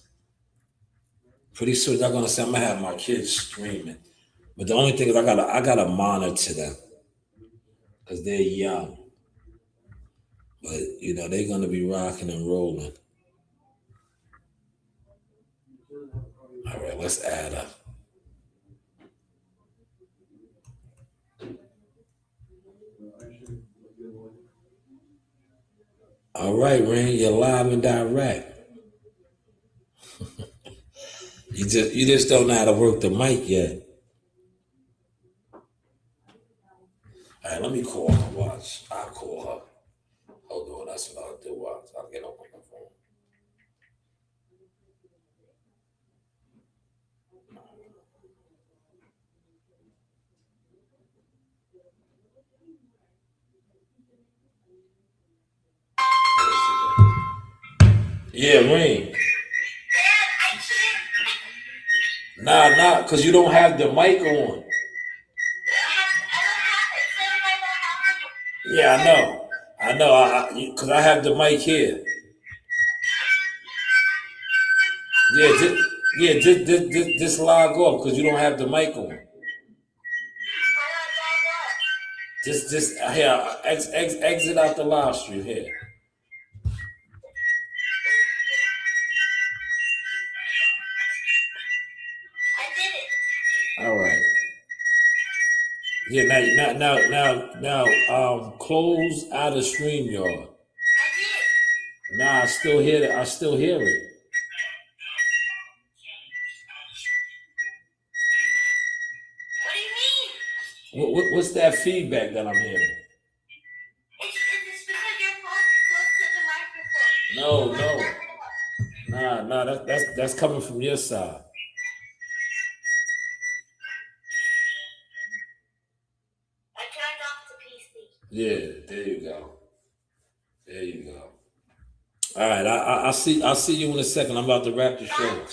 S1: Pretty soon y'all gonna say I'm gonna have my kids streaming. But the only thing is I gotta monitor them because they're young. But you know, they're gonna be rocking and rolling. All right, let's add up. All right, Rain, you're live and direct. You just don't know how to work the mic yet. All right, let me call her. Watch. I'll call her. Hold on, that's what I'll do. Watch. I'll get on my phone. Yeah, Rain. Nah, because you don't have the mic on. Yeah, I know, because I have the mic here. Just log off because you don't have the mic on. Just here, exit out the live stream here. All right. Yeah, now, close out of StreamYard. Nah, I still hear it. I still hear it. What's that feedback that I'm hearing? No. Nah, that's coming from your side. Yeah, there you go. All right, I'll see you in a second. I'm about to wrap the show. Bye,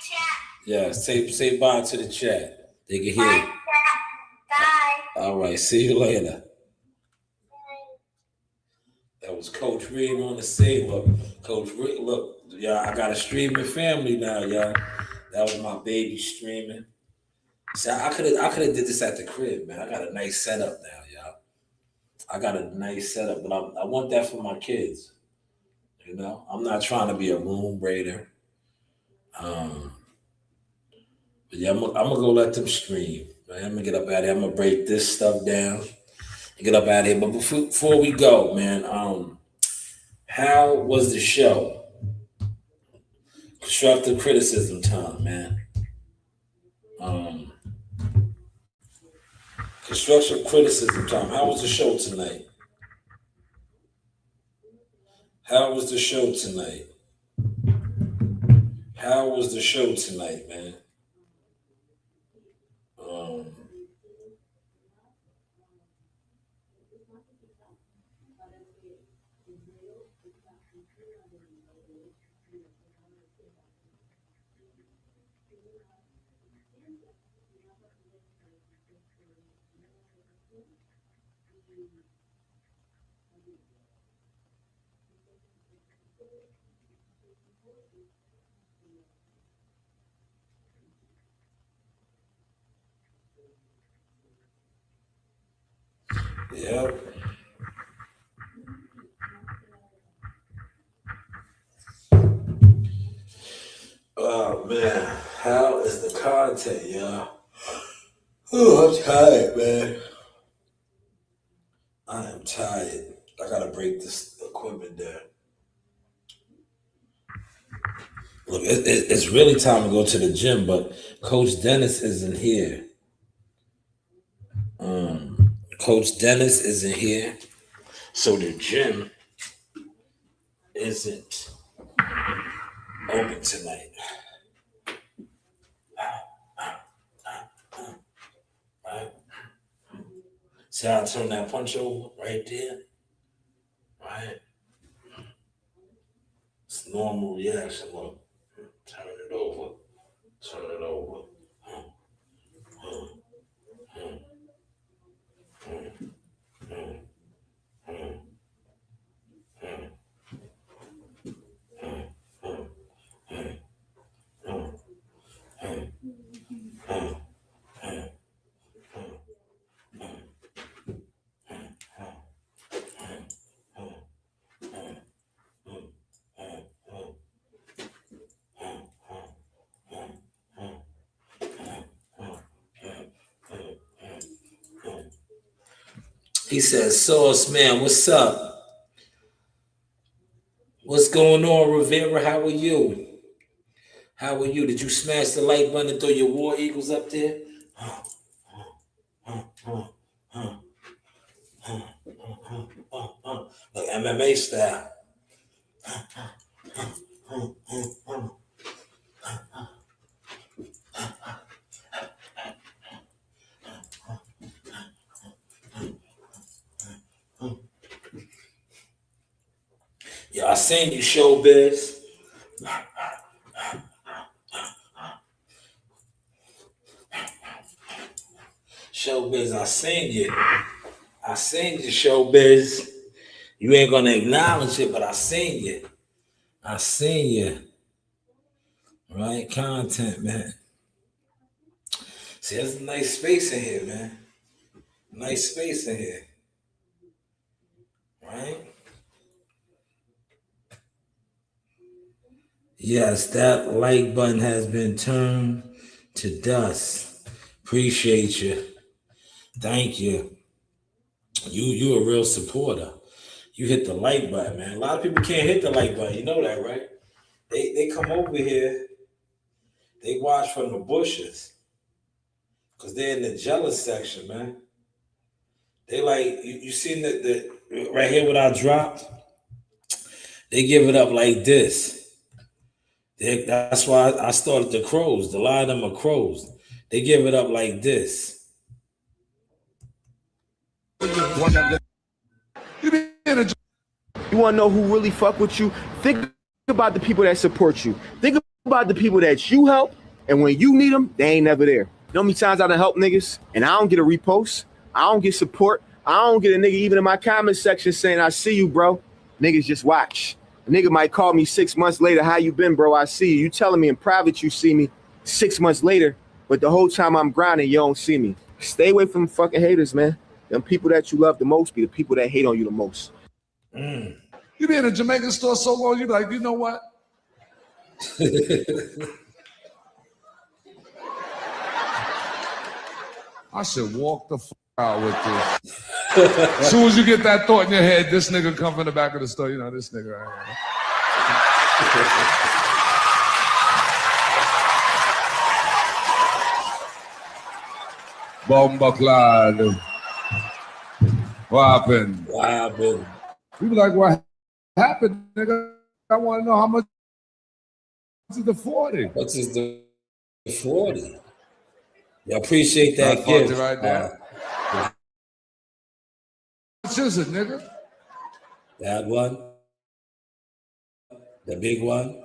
S1: chat. Yeah, say bye to the chat. They can hear you. Bye. All right, see you later. That was Coach Reed on the scene. Look, Coach Reed, look, y'all, I got a streaming family now, y'all. That was my baby streaming. See, I could have did this at the crib, man. I got a nice setup now, y'all. I got a nice setup, but I want that for my kids. You know, I'm not trying to be a room raider. But yeah, I'm gonna go let them stream. Right? I'm gonna get up out of here. I'm gonna break this stuff down and get up out of here. But before we go, man, how was the show? Constructive criticism time, man. Constructive criticism time. How was the show tonight? How was the show tonight? How was the show tonight, man? Yep. Oh man, how is the content, y'all? Oh, I'm tired, man. I am tired. I gotta break this equipment down. Look, it's really time to go to the gym, but Coach Dennis isn't here. Coach Dennis isn't here, so the gym isn't open tonight. Right? See how I turn that punch over right there? Right? It's normal reaction. Look, turn it over. Turn it over. He says, Sauce Man, what's up? What's going on, Rivera? How are you? How are you? Did you smash the like button and throw your War Eagles up there? Like MMA style. Yeah, I seen you, Showbiz. Showbiz, I seen you. I seen you, Showbiz. You ain't gonna acknowledge it, but I seen you. I seen you. Right? Content, man. See, there's a nice space in here, man. Nice space in here. Right? Yes, that like button has been turned to dust. Appreciate you. Thank you. You a real supporter. You hit the like button, man. A lot of people can't hit the like button. You know that, right? They come over here. They watch from the bushes. Because they're in the jealous section, man. They like, you seen the right here what I dropped? They give it up like this. That's why I started the crows. A lot of them are crows. They give it up like this.
S4: You want to know who really fuck with you? Think about the people that support you. Think about the people that you help, and when you need them, they ain't never there. You know how many times I done help niggas, and I don't get a repost, I don't get support, I don't get a nigga even in my comment section saying, I see you, bro. Niggas just watch. A nigga might call me 6 months later, how you been, bro? I see you. You telling me in private you see me 6 months later, but the whole time I'm grinding, you don't see me. Stay away from fucking haters, man. Them people that you love the most be the people that hate on you the most.
S5: You be in a Jamaican store so long, you be like, you know what? I should walk the fuck out with this. As soon as you get that thought in your head, this nigga come from the back of the store. You know, this nigga right here. Bomba clad. What happened?
S1: What happened?
S5: We be like, what happened, nigga? I want to know how much is the 40.
S1: What is the 40? Yeah, appreciate that
S5: gift.
S1: gift.
S5: Right there. How much is it, nigga?
S1: That one? The big one?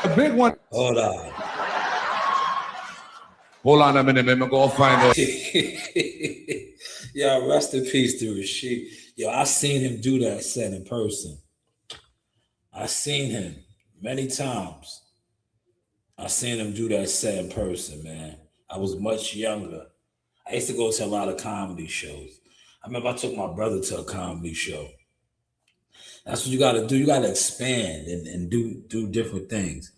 S5: The big one.
S1: Hold on.
S5: Hold on a minute, man. I'm going to find out.
S1: Yo, rest in peace to Rashid. Yo, I seen him do that set in person. I seen him many times. I seen him do that set in person, man. I was much younger. I used to go to a lot of comedy shows. I remember I took my brother to a comedy show. That's what you got to do. You got to expand and do different things.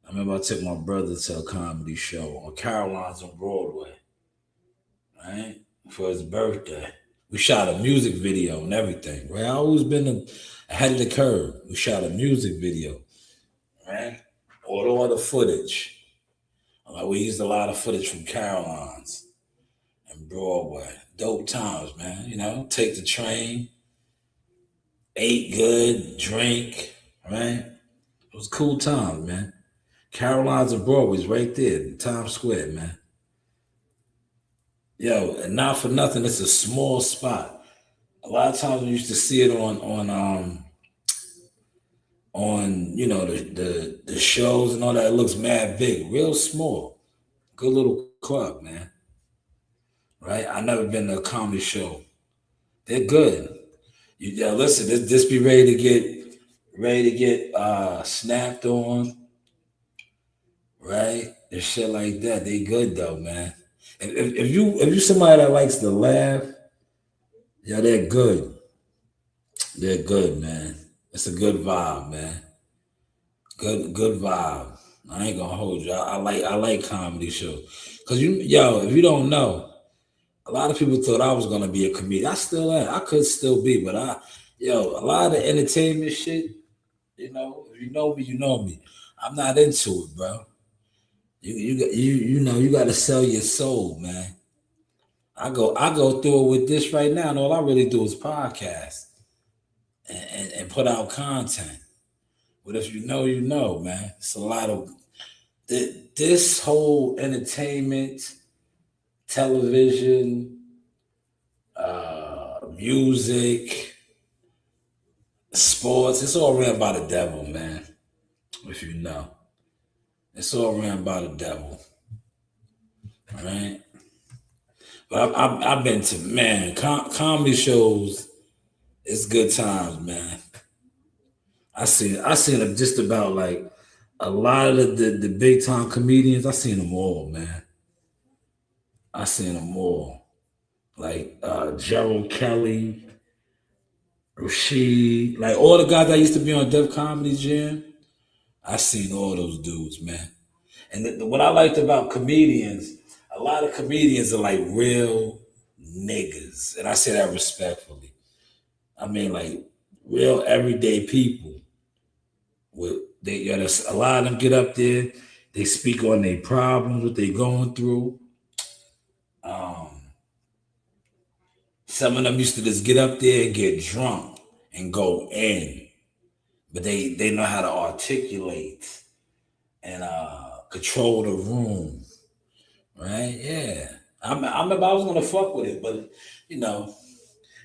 S1: I remember I took my brother to a comedy show on Caroline's on Broadway, right? For his birthday. We shot a music video and everything, right? I always been ahead of the curve. We shot a music video, right? All the footage. Like, we used a lot of footage from Caroline's and Broadway. Dope times, man. You know, take the train, ate good, drink, right? It was cool times, man. Caroline's and Broadway's right there in Times Square, man. Yo, and not for nothing, it's a small spot. A lot of times we used to see it on you know, the shows and all that. It looks mad big, real small. Good little club, man. Right? I never been to a comedy show. They're good. Yeah, listen, this be ready to get snapped on, right? And shit like that. They good though, man. If you somebody that likes to laugh, yeah, they're good. They're good, man. It's a good vibe, man. Good vibe. I ain't gonna hold you. I like comedy shows. Cause if you don't know, a lot of people thought I was gonna be a comedian. I still am. I could still be, but a lot of the entertainment shit, you know, if you know me, you know me. I'm not into it, bro. You know, you gotta sell your soul, man. I go through it with this right now, and all I really do is podcast and put out content. But if you know, you know, man. It's a lot of this whole entertainment, television, music, sports. It's all ran by the devil, man. If you know, it's all ran by the devil. All right. But I've been to, man, comedy shows. It's good times, man. I seen them just about like a lot of the big time comedians. I seen them all, man. I seen them all. Like Gerald Kelly, Rashid, like all the guys that used to be on Def Comedy Jam. I seen all those dudes, man. And what I liked about comedians, a lot of comedians are like real niggas. And I say that respectfully. I mean, like real everyday people. A lot of them get up there, they speak on their problems, what they going through. Some of them used to just get up there and get drunk and go in. But they know how to articulate and control the room. Right? Yeah. I remember I was gonna fuck with it, but you know,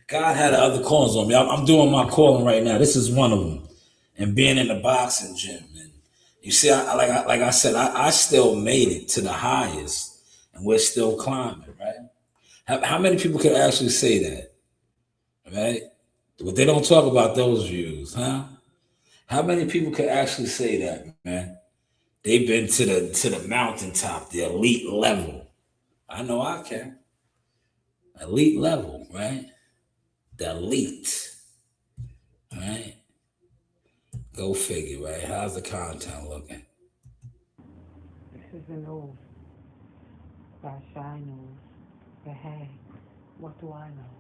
S1: God had other callings on me. I'm doing my calling right now. This is one of them. And being in the boxing gym. And you see, like I said, I still made it to the highest, and we're still climbing, right? How many people can actually say that, right? But they don't talk about those views, huh? How many people can actually say that, man? They've been to the mountaintop, the elite level. I know I can. Elite level, right? The elite, right? Go figure, right? How's the content looking?
S6: This is the news by Shanewz. But hey, what do I know?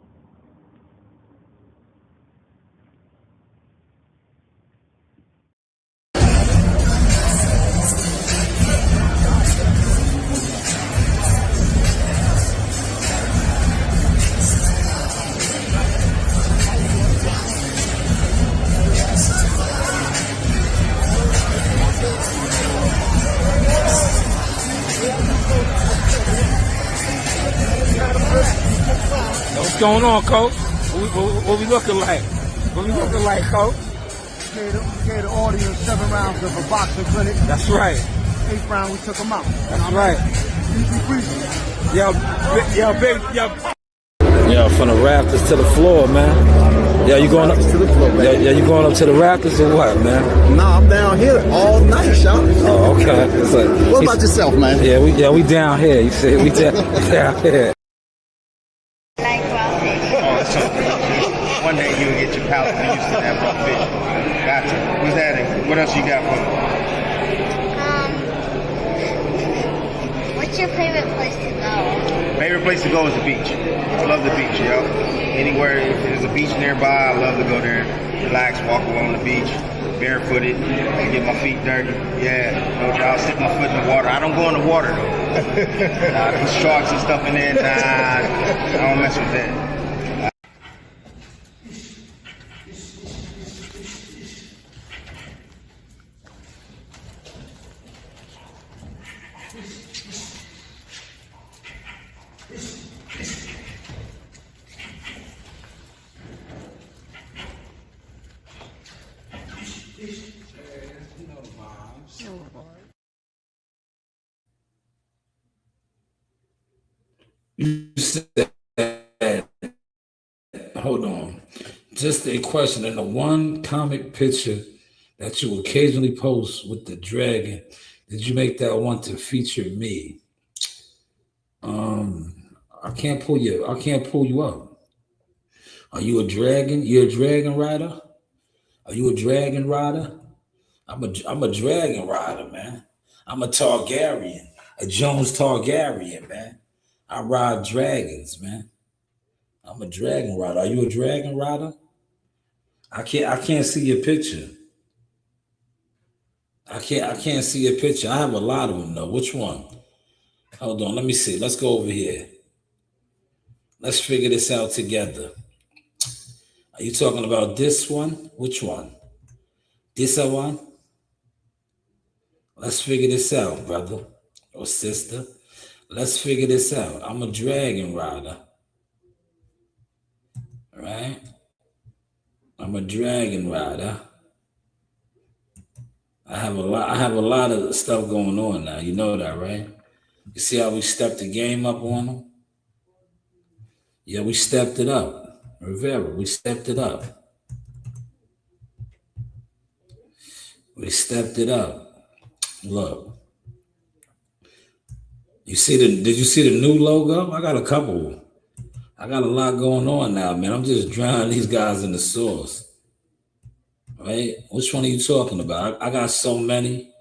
S7: What's going on, Coach? What we looking like? What we looking like, Coach?
S2: Gave the audience 7 rounds of a boxing clinic.
S7: That's right.
S2: 8th round, we took them out.
S7: That's right.
S1: Yo, from the rafters to the floor, man. Yeah, you going up to the floor, man. Yeah, you going up to the rafters or what, man?
S8: Nah, I'm down here all night, Sean.
S1: Oh, okay.
S8: What about yourself, man?
S1: Yeah, we down here. You see, we down here.
S9: One day you'll get your palate used to that raw fish. Gotcha. What's that? What else you got for me?
S10: What's your favorite place to go?
S9: Favorite place to go is the beach. I love the beach, yo. Anywhere, if there's a beach nearby, I love to go there, relax, walk along the beach, barefooted, and get my feet dirty. Yeah, no doubt, stick my foot in the water. I don't go in the water, though. There's sharks and stuff in there, nah, I don't mess with that.
S1: You said, hold on, just a question. In the one comic picture that you occasionally post with the dragon, did you make that one to feature me? I can't pull you up. Are you a dragon? You're a dragon rider? Are you a dragon rider? I'm a dragon rider, man. I'm a Targaryen, a Jones Targaryen, man. I ride dragons, man. I'm a dragon rider. Are you a dragon rider? I can't see your picture. I can't see your picture. I have a lot of them though. Which one? Hold on, let me see. Let's go over here. Let's figure this out together. Are you talking about this one? Which one? This one? Let's figure this out, brother or sister. Let's figure this out. I'm a dragon rider. All right? I'm a dragon rider. I have a lot of stuff going on now. You know that, right? You see how we stepped the game up on them? Yeah, we stepped it up. Rivera, we stepped it up. We stepped it up. Look. Did you see the new logo? I got a couple. I got a lot going on now, man. I'm just drowning these guys in the sauce. Right? Which one are you talking about? I got so many.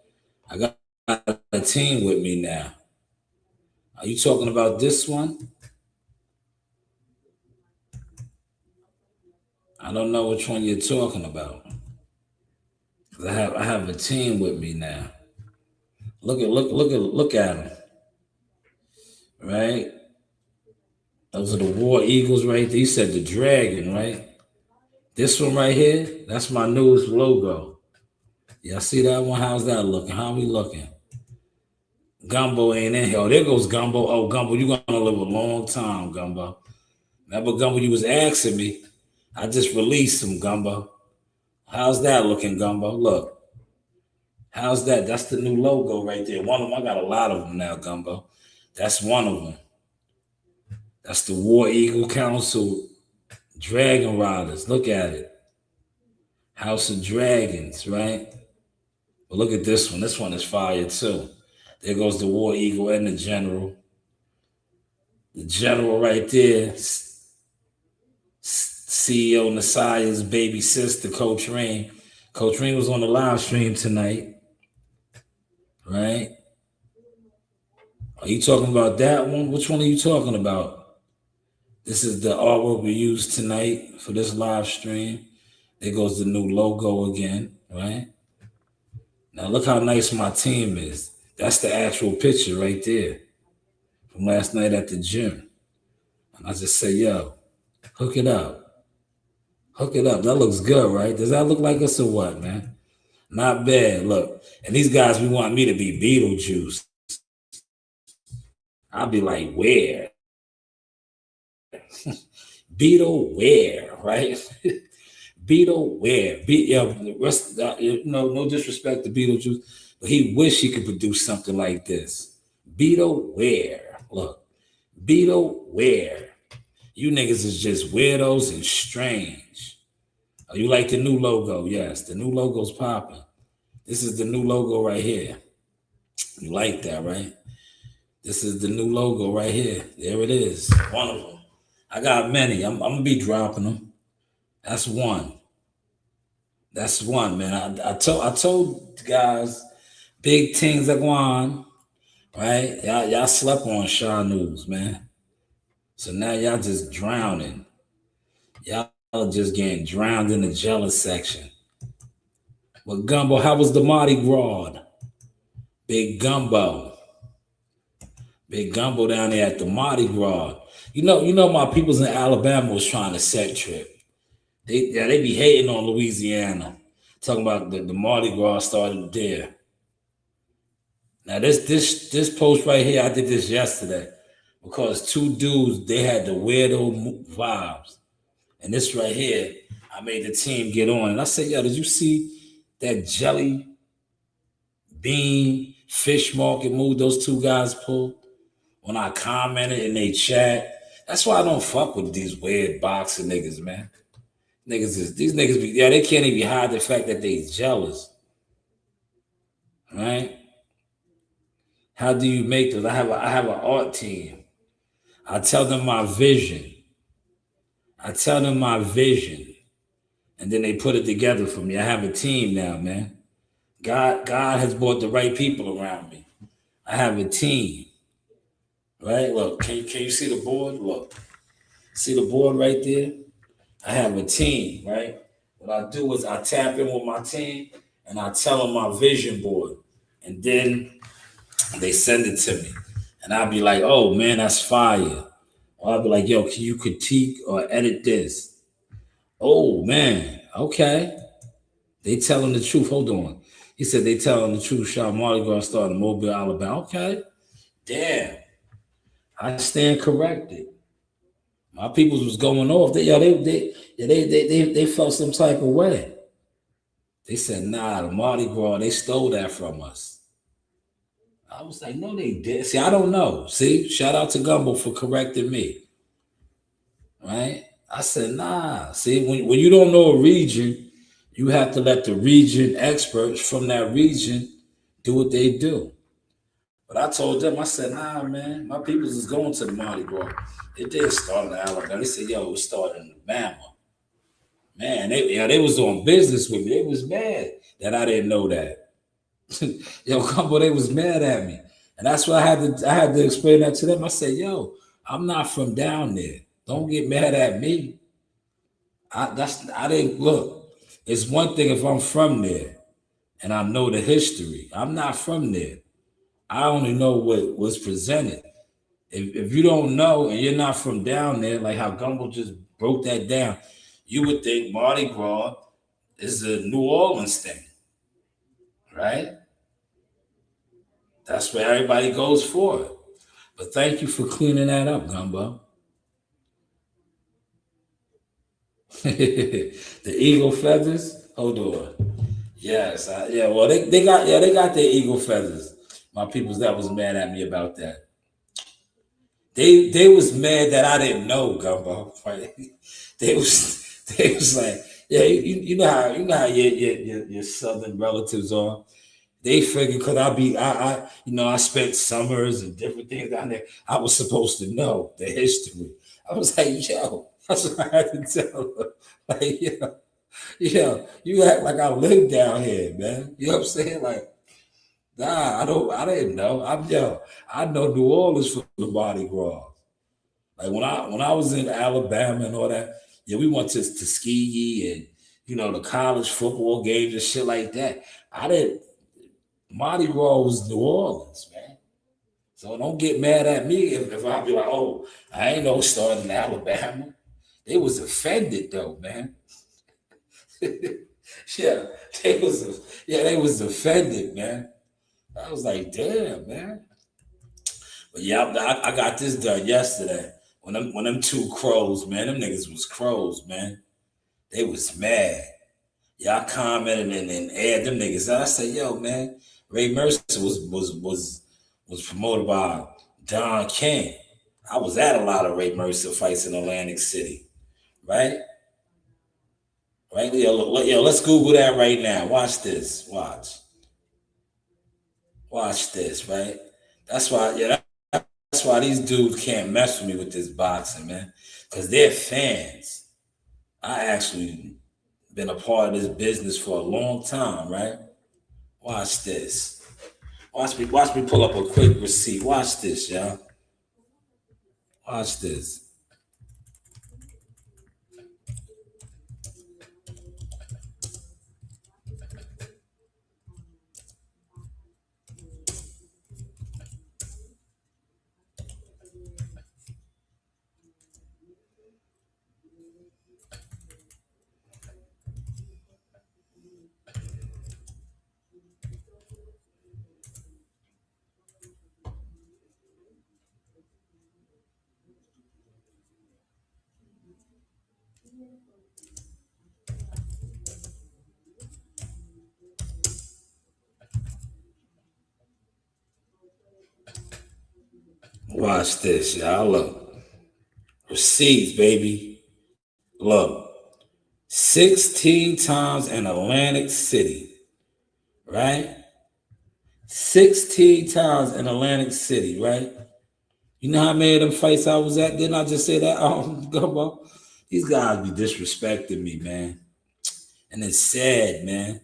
S1: I got a team with me now. Are you talking about this one? I don't know which one you're talking about. I have a team with me now. Look at them. Right? Those are the War Eagles right there. You said the dragon, right? This one right here, that's my newest logo. Y'all see that one? How's that looking? How we looking? Gumbo ain't in here. Oh, there goes Gumbo. Oh, Gumbo, you're going to live a long time, Gumbo. Remember, Gumbo, you was asking me. I just released him, Gumbo. How's that looking, Gumbo? Look. How's that? That's the new logo right there. One of them, I got a lot of them now, Gumbo. That's one of them. That's the War Eagle Council Dragon Riders. Look at it. House of Dragons, right? But look at this one. This one is fire too. There goes the War Eagle and the General. The General right there. CEO Nasiah's baby sister, Coach Reem. Coach Reem was on the live stream tonight. Right? Are you talking about that one? Which one are you talking about? This is the artwork we used tonight for this live stream. There goes the new logo again, right? Now look how nice my team is. That's the actual picture right there from last night at the gym. And I just say, yo, hook it up. Hook it up. That looks good, right? Does that look like us or what, man? Not bad. Look. And these guys, we want me to be Beetlejuice. I'll be like, where? Beetle where, right? Beetle where? No disrespect to Beetlejuice, but he wish he could produce something like this. Beetle where? Look. Beetle where? You niggas is just weirdos and strange. Oh, you like the new logo? Yes, the new logo's popping. This is the new logo right here. You like that, right? This is the new logo right here. There it is. One of them. I got many. I'm going to be dropping them. That's one. That's one, man. I told guys, big things are going on, right? Y'all slept on Shanewz, man. So now y'all just drowning. Y'all are just getting drowned in the jealous section. But Gumbo, how was the Mardi Gras? Big Gumbo. Big Gumbo down there at the Mardi Gras. You know my peoples in Alabama was trying to set trip. They be hating on Louisiana. Talking about the Mardi Gras started there. Now this post right here, I did this yesterday because two dudes, they had the weirdo vibes. And this right here, I made the team get on. And I said, yo, did you see that jelly bean fish market move those two guys pulled? When I commented in they chat, that's why I don't fuck with these weird boxing niggas, man. These niggas, they can't even hide the fact that they jealous. Right? How do you make those? I have an art team. I tell them my vision. And then they put it together for me. I have a team now, man. God has brought the right people around me. I have a team. Right? Look, can you see the board? Look. See the board right there? I have a team, right? What I do is I tap in with my team and I tell them my vision board. And then they send it to me. And I'll be like, oh, man, that's fire. Or I'll be like, yo, can you critique or edit this? Oh, man, okay. They telling the truth. Hold on. He said they telling the truth. Shot Mardi Gras started in Mobile, Alabama. Okay. Damn. I stand corrected. My peoples was going off. They felt some type of way. They said, nah, the Mardi Gras, they stole that from us. I was like, no, they did. See, I don't know. See, shout out to Gumbo for correcting me. Right? I said, nah. See, when you don't know a region, you have to let the region experts from that region do what they do. But I told them, I said, nah, man, my peoples is going to the Mardi Gras. It did start in Alabama. They said, yo, it started in Alabama. Man, they was doing business with me. They was mad that I didn't know that. Yo, Gumbo, they was mad at me. And that's why I had to explain that to them. I said, yo, I'm not from down there. Don't get mad at me. I didn't look. It's one thing if I'm from there and I know the history. I'm not from there. I only know what was presented. If you don't know and you're not from down there, like how Gumbo just broke that down, you would think Mardi Gras is a New Orleans thing, right? That's where everybody goes for it. But thank you for cleaning that up, Gumbo. The eagle feathers? Hold on. Yes, well, they got their eagle feathers. My peoples that was mad at me about that. They was mad that I didn't know, Gumbo. Right? They was like, yeah, you know how your southern relatives are. They figured because I spent summers and different things down there. I was supposed to know the history. I was like, yo, that's what I had to tell her. Like, yo, you act like I live down here, man. You know what I'm saying? Like, nah, I didn't know. I know New Orleans for the Mardi Gras. Like when I was in Alabama and all that, yeah, we went to Tuskegee and the college football games and shit like that. Mardi Gras was New Orleans, man. So don't get mad at me if I be like, oh, I ain't know it started in Alabama. They was offended though, man. Yeah, they was offended, man. I was like, damn, man. But yeah, I got this done yesterday. When them two crows, man, them niggas was crows, man. They was mad. Y'all commented and aired them niggas. And I said, yo, man, Ray Mercer was promoted by Don King. I was at a lot of Ray Mercer fights in Atlantic City, right? Right? Yo, let's Google that right now. Watch this. Watch this, right? That's why these dudes can't mess with me with this boxing, man. Because they're fans. I actually been a part of this business for a long time, right? Watch this. Watch me pull up a quick receipt. Watch this, y'all. Watch this. Watch this, y'all. Look. Receipts, baby. Look. 16 times in Atlantic City. Right? 16 times in Atlantic City, right? You know how many of them fights I was at? Didn't I just say that? Gumbo. These guys be disrespecting me, man. And it's sad, man.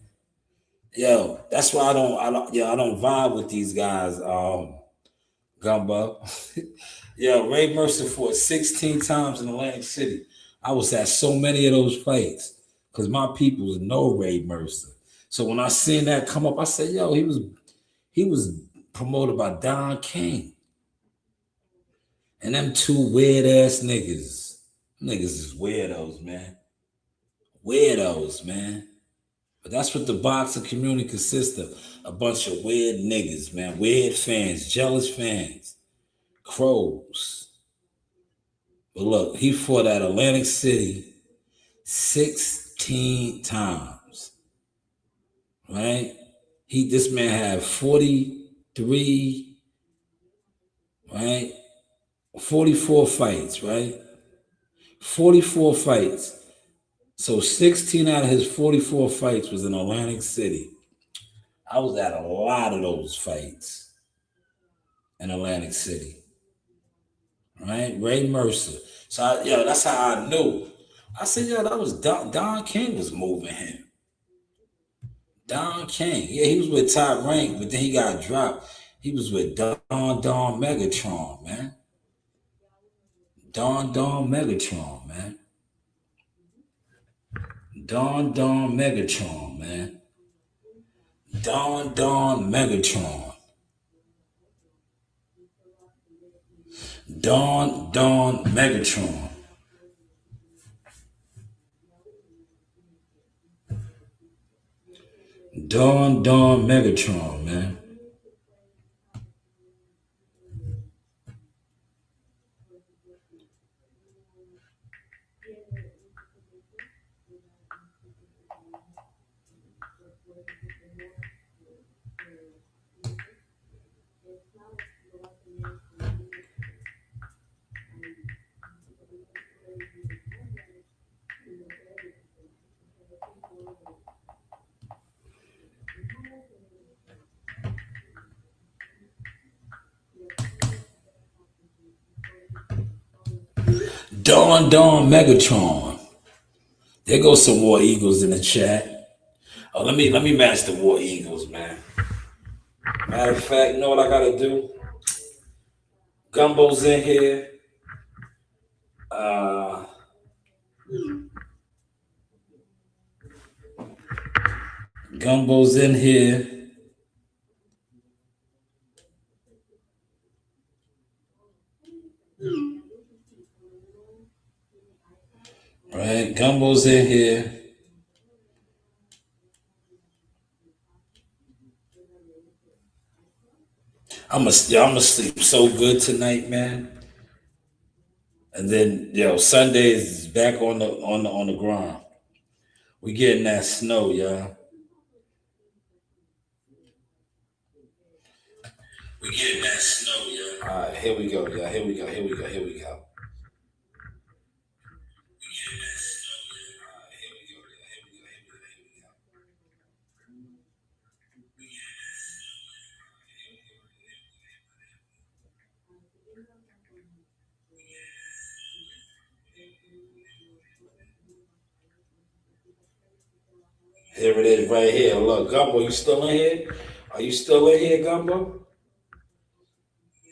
S1: Yo, that's why I don't vibe with these guys, Gumbo. Yo, Ray Mercer fought 16 times in Atlantic City. I was at so many of those fights because my people know Ray Mercer. So when I seen that come up, I said, yo, he was promoted by Don King. And them two weird ass niggas. Niggas is weirdos, man. Weirdos, man. But that's what the boxing community consists of. A bunch of weird niggas, man. Weird fans, jealous fans, crows. But look, he fought at Atlantic City 16 times. Right? This man had 43, right? 44 fights, right? 44 fights. So 16 out of his 44 fights was in Atlantic City. I was at a lot of those fights in Atlantic City. Right? Ray Mercer. So, that's how I knew. I said, that was Don King was moving him. Don King. Yeah, he was with Top Rank, but then he got dropped. He was with Don Megatron, man. Don Megatron, man. Don Megatron, man. Don Megatron. Don Megatron. Don Megatron, man. Don Megatron. There goes some War Eagles in the chat. Oh, let me match the War Eagles, man. Matter of fact, you know what I gotta do? Gumbo's in here. Gumbo's in here. Right, Gumbo's in here. I'm gonna sleep so good tonight, man. And then Sunday is back on the grind. We getting that snow, y'all. We getting that snow, y'all. All right, here we go, y'all. Here we go. Here it is right here. Look, Gumbo, you still in here? Are you still in here, Gumbo?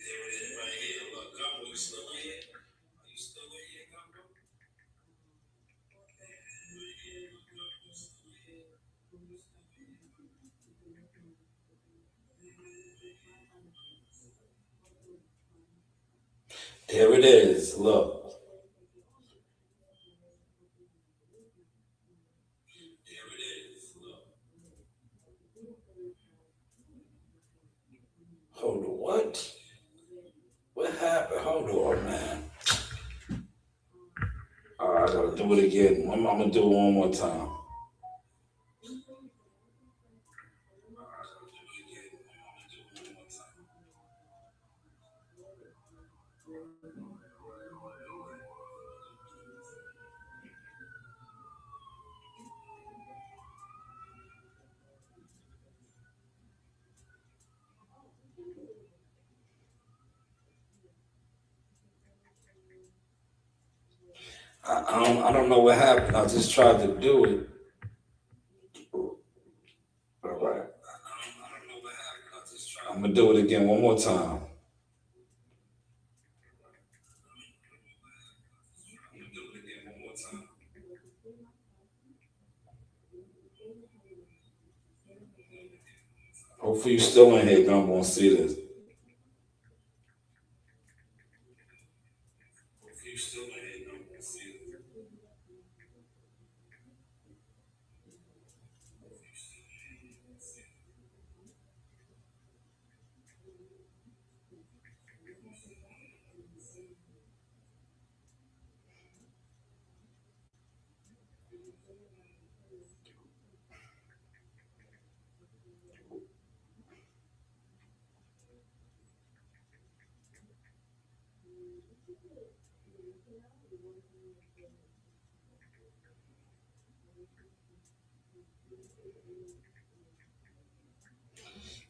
S1: Here it is right here. Look, Gumbo, you still in here? Are you still in here, Gumbo? There it is. Look. Hold on, what? What happened? Hold on, man. All right, I gotta do it again. I'm gonna do it one more time. I don't know what happened. I just tried to do it. All right. I'm gonna do it again one more time. Hopefully you still in here, Gumbo, and see this.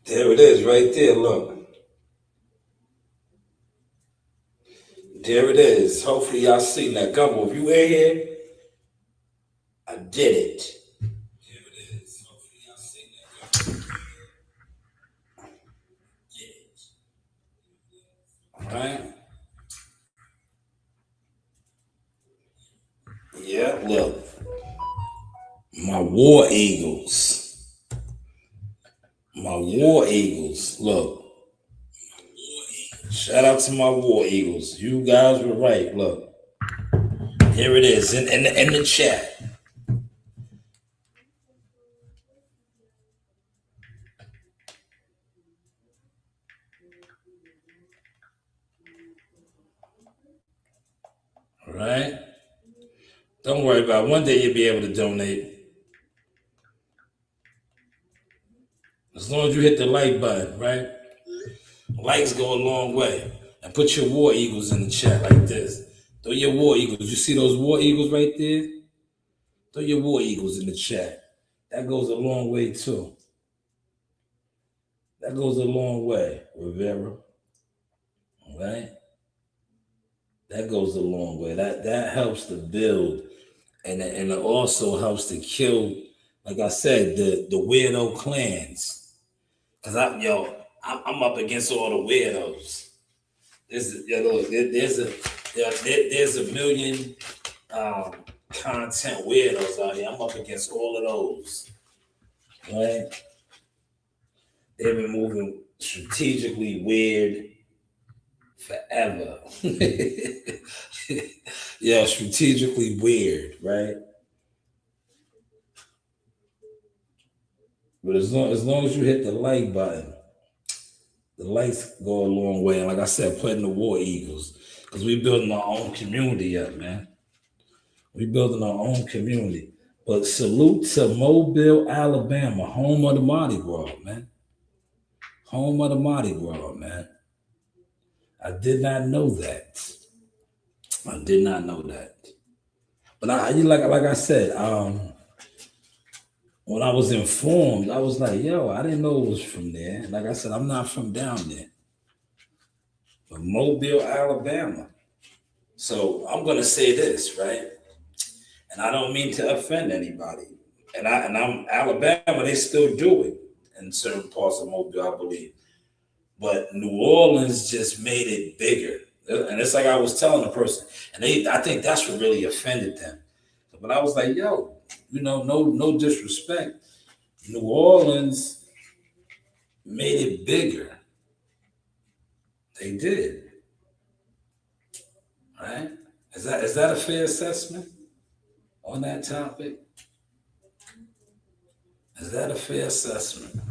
S1: There it is, right there. Look. There it is. Hopefully y'all seen that. Gumbo, if you in here, I did it. There it is. Hopefully y'all seen that. All right. Yeah, look. My War Eagles. My War Eagles. Look. Shout out to my War Eagles. You guys were right. Look. Here it is in the chat. All right. Don't worry about it. One day you'll be able to donate. As long as you hit the like button, right? Likes go a long way. And put your War Eagles in the chat like this. Throw your War Eagles. You see those War Eagles right there? Throw your War Eagles in the chat. That goes a long way too. That goes a long way, Rivera. All right? That goes a long way. That helps to build, and it also helps to kill, like I said, the weirdo clans. Cause I'm up against all the weirdos. There's a million content weirdos out here. I'm up against all of those. Right? They've been moving strategically weird forever. Yeah, strategically weird, right? But as long as you hit the like button, the likes go a long way. And like I said, put in the War Eagles. Because we're building our own community up, man. We're building our own community. But salute to Mobile, Alabama, home of the Mardi Gras, man. Home of the Mardi Gras, man. I did not know that. I did not know that. But like I said, when I was informed, I was like, yo, I didn't know it was from there. Like I said, I'm not from down there. But Mobile, Alabama. So I'm gonna say this, right? And I don't mean to offend anybody. And I'm Alabama, they still do it in certain parts of Mobile, I believe. But New Orleans just made it bigger. And it's like I was telling the person, and I think that's what really offended them. But I was like, yo, no disrespect. New Orleans made it bigger. They did. Right? Is that a fair assessment on that topic? Is that a fair assessment?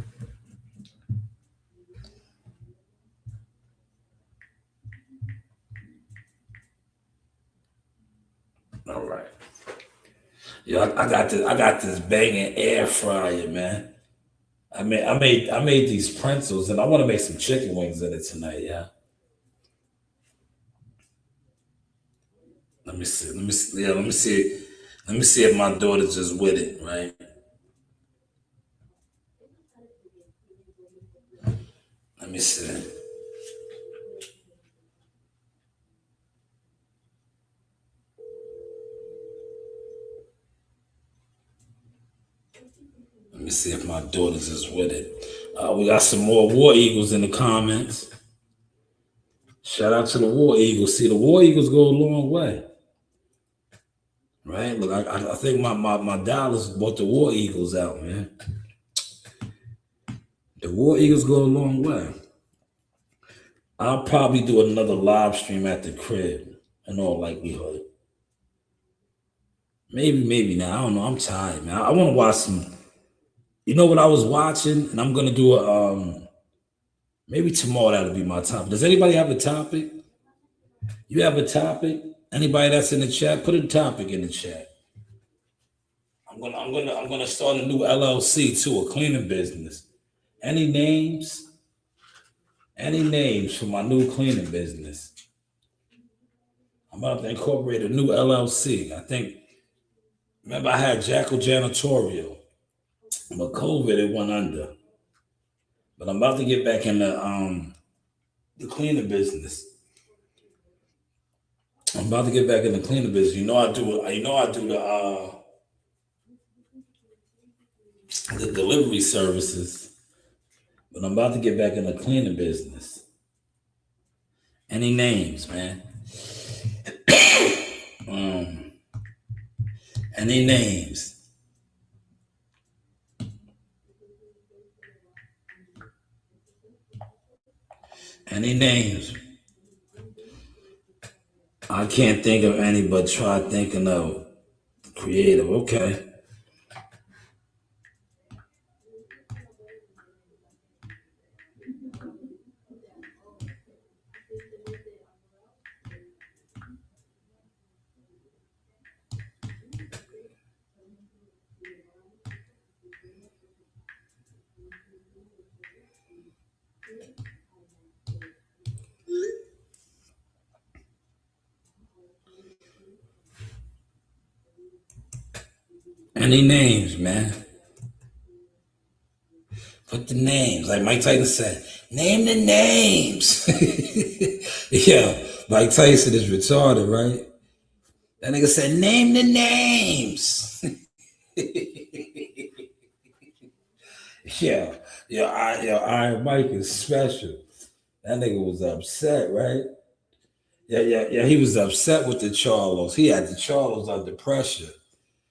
S1: All right. Yo, I got this banging air fryer, man. I made these pretzels, and I want to make some chicken wings in it tonight. Yeah. Let me see. Yeah, let me see. Let me see if my daughter's just with it, right? Let me see. Let me see if my daughter's just with it. We got some more War Eagles in the comments. Shout out to the War Eagles. See, the War Eagles go a long way. Right? Look, I think my Dallas bought the War Eagles out, man. The War Eagles go a long way. I'll probably do another live stream at the crib, in all likelihood. Maybe now. I don't know. I'm tired, man. I want to watch some. You know what I was watching? And I'm going to do a, maybe tomorrow that'll be my topic. Does anybody have a topic? You have a topic? Anybody that's in the chat, put a topic in the chat. I'm gonna start a new LLC too, a cleaning business. Any names? Any names for my new cleaning business? I'm about to incorporate a new LLC. I think. Remember, I had Jackal Janitorial, but COVID it went under. But I'm about to get back in the cleaning business. I'm about to get back in the cleaning business. You know I do the delivery services, but I'm about to get back in the cleaning business. Any names, man? Any names? Any names? I can't think of any, but try thinking of creative. Okay. Any names, man? Put the names. Like Mike Tyson said, name the names. Yeah, Mike Tyson is retarded, right? That nigga said, name the names. Yeah, Iron Mike is special. That nigga was upset, right? Yeah. He was upset with the Charlos. He had the Charlos under pressure.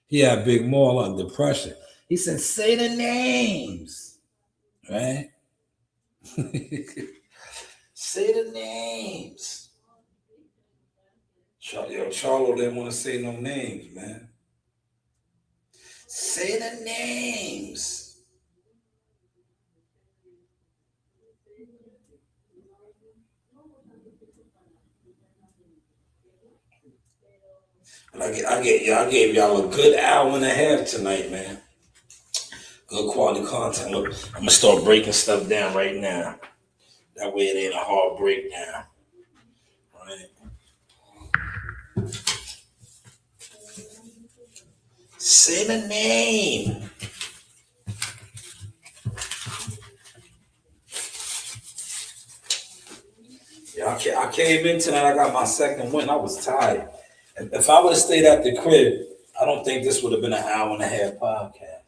S1: He had Big Maul under pressure. He said, say the names, right? Say the names. Charlo didn't want to say no names, man. Say the names. I gave y'all a good hour and a half tonight, man. Good quality content. Look, I'm gonna start breaking stuff down right now. That way it ain't a hard breakdown. Right? Say the name. Yeah, I came in tonight. I got my second win. I was tired. If I would have stayed at the crib, I don't think this would have been an hour and a half podcast.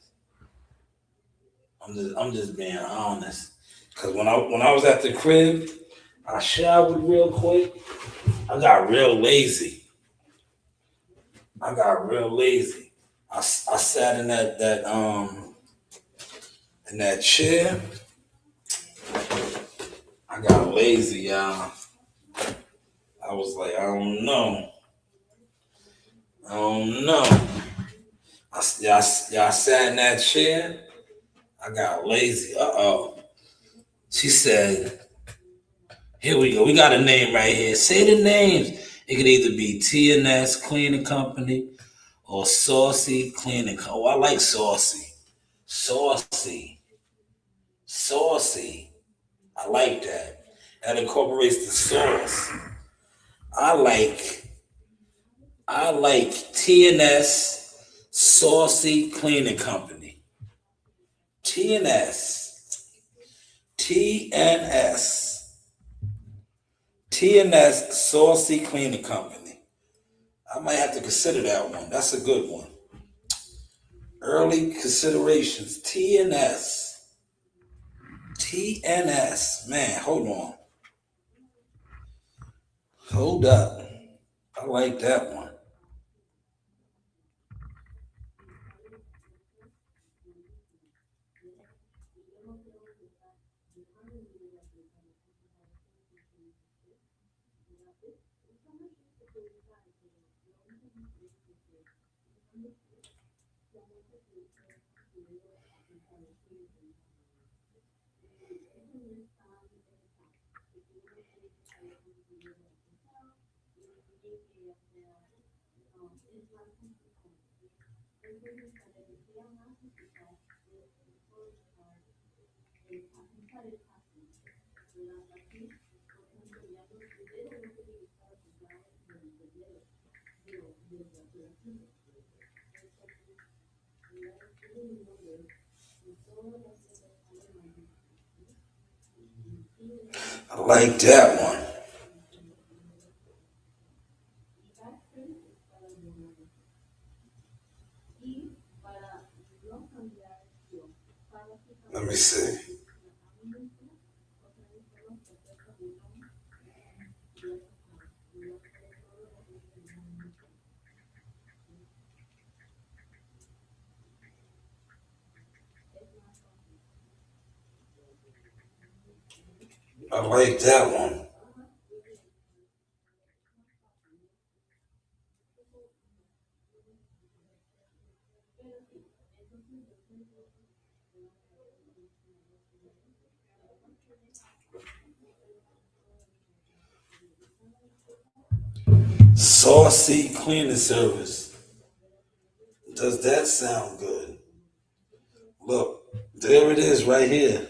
S1: I'm just being honest. Cause when I was at the crib, I showered real quick. I got real lazy. I sat in that chair. I got lazy, y'all. I was like, I don't know. I sat in that chair. I got lazy. She said, here we go. We got a name right here. Say the names. It could either be TNS Cleaning Company or Saucy Cleaning. Oh, I like Saucy. Saucy. I like that. That incorporates the sauce. I like TNS Saucy Cleaning Company. TNS Saucy Cleaning Company. I might have to consider that one. That's a good one. Early considerations. TNS. Man, hold on. Hold up. I like that one. I like that one. Let me see. I like that one. Saucy Cleaning Service. Does that sound good? Look, there it is right here.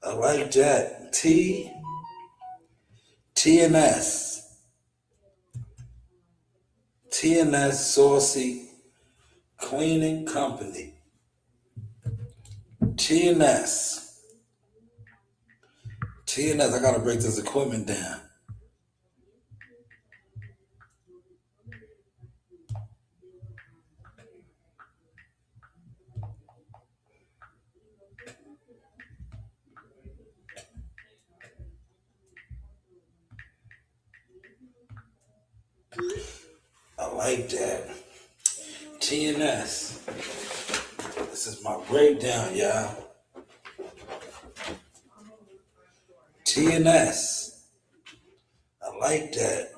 S1: I like that. TNS Saucy Cleaning Company. TNS. I gotta break this equipment down. I like that. TNS. This is my breakdown, y'all. TNS. I like that.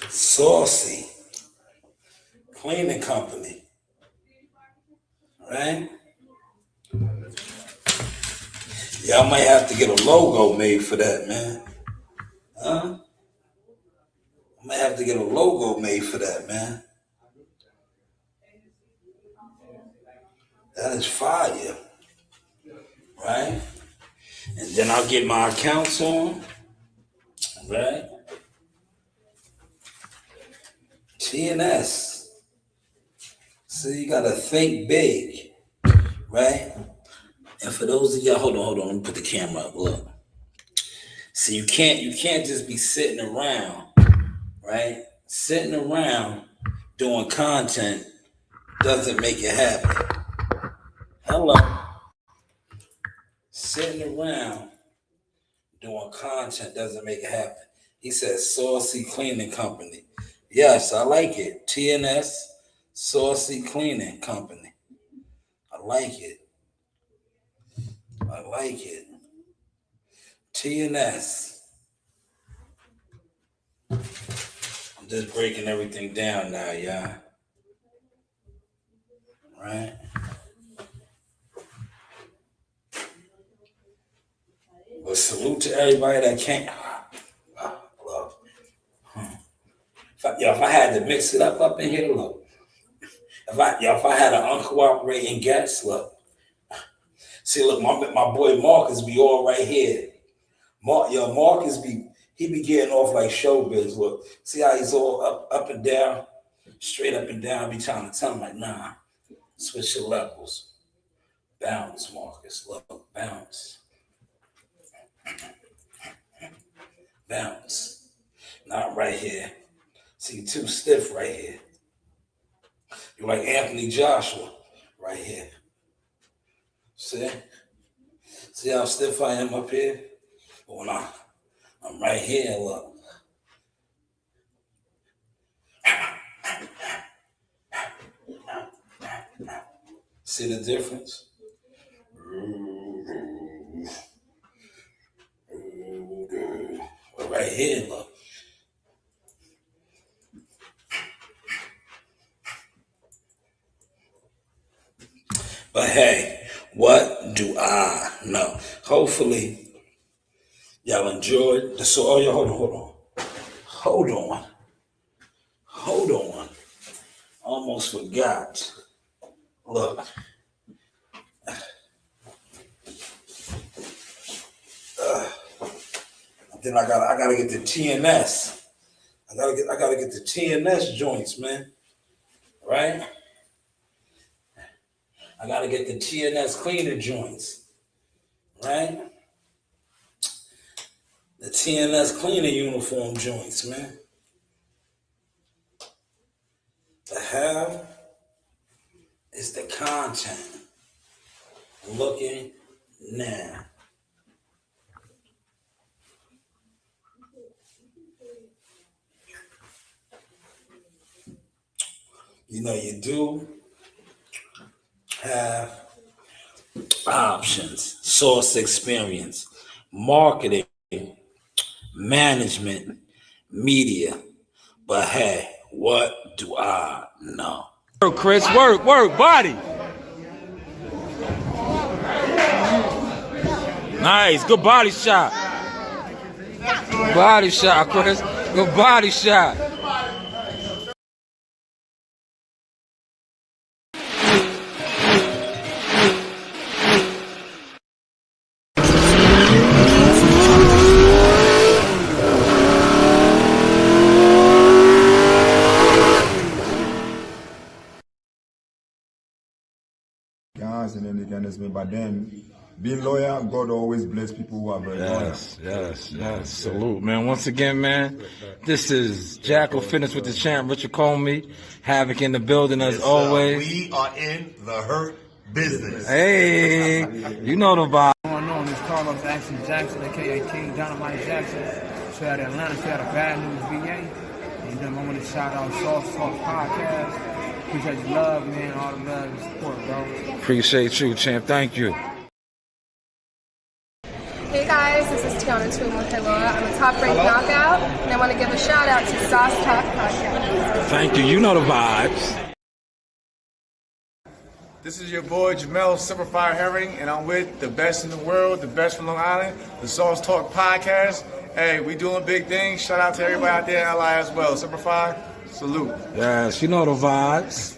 S1: Saucy Cleaning Company. Right? Y'all might have to get a logo made for that, man. Huh? I might have to get a logo made for that, man. That is fire. Right? And then I'll get my accounts on. Right? TNS. So you gotta think big. Right? And for those of y'all, hold on, let me put the camera up. Look. See, you can't just be sitting around, right? Sitting around doing content doesn't make it happen. Hello. Sitting around doing content doesn't make it happen. He says Saucy Cleaning Company. Yes, I like it. TNS Saucy Cleaning Company. I like it. TNS. I'm just breaking everything down now, y'all. Right? But salute to everybody that came. Look. If I had to mix it up in here, look. If I had an uncooperating guest, look. See, look, my boy Marcus be all right here. Marcus be getting off like showbiz. Look, see how he's all up and down, straight up and down. I be trying to tell him like, nah, switch your levels. Bounce, Marcus. Look, bounce. Bounce. Not right here. See, too stiff right here. You're like Anthony Joshua right here. See? See how stiff I am up here? But when I'm right here, look. See the difference? But right here, look. But hey, what do I know? Hopefully, y'all enjoyed the show. Oh, yeah, hold on. Almost forgot. Look. Then I gotta get the TNS. I gotta get the TNS joints, man. Right? I gotta get the TNS cleaner joints. Right? The TNS cleaner uniform joints, man. The hell is the content looking now? You know, you do have options, source experience, marketing, management, media. But hey, what do I know?
S7: Work, Chris, work, body. Nice, good body shot. Body shot, Chris. Good body shot.
S10: Guys, and then again, but then being loyal, God always bless people who are very loyal.
S7: Yes. Salute, man. Once again, man, this is Jackal Fitness with the champ, Richard Comey. Havoc in the building as always.
S11: We are in the hurt business.
S7: Hey, you know the vibe.
S12: Going on is Carlos Jackson, aka King Dynamite Jackson. Straight out of Atlanta, straight out of Bad News, VA. And then I want to shout out Sauce Talk Podcast. Appreciate your love, man. All the love and support, bro.
S7: Appreciate you, champ. Thank you.
S13: Hey guys, this is Tiana Tumo-Helora. I'm a top-ranked knockout, and I want to give a shout-out to Sauce Talk Podcast.
S7: Thank you. You know the vibes.
S2: This is your boy Jamel Superfire Herring, and I'm with the best in the world, the best from Long Island, the Sauce Talk Podcast. Hey, we doing big things. Shout out to everybody out there in LI as well. Superfire, salute.
S7: Yes, you know the vibes.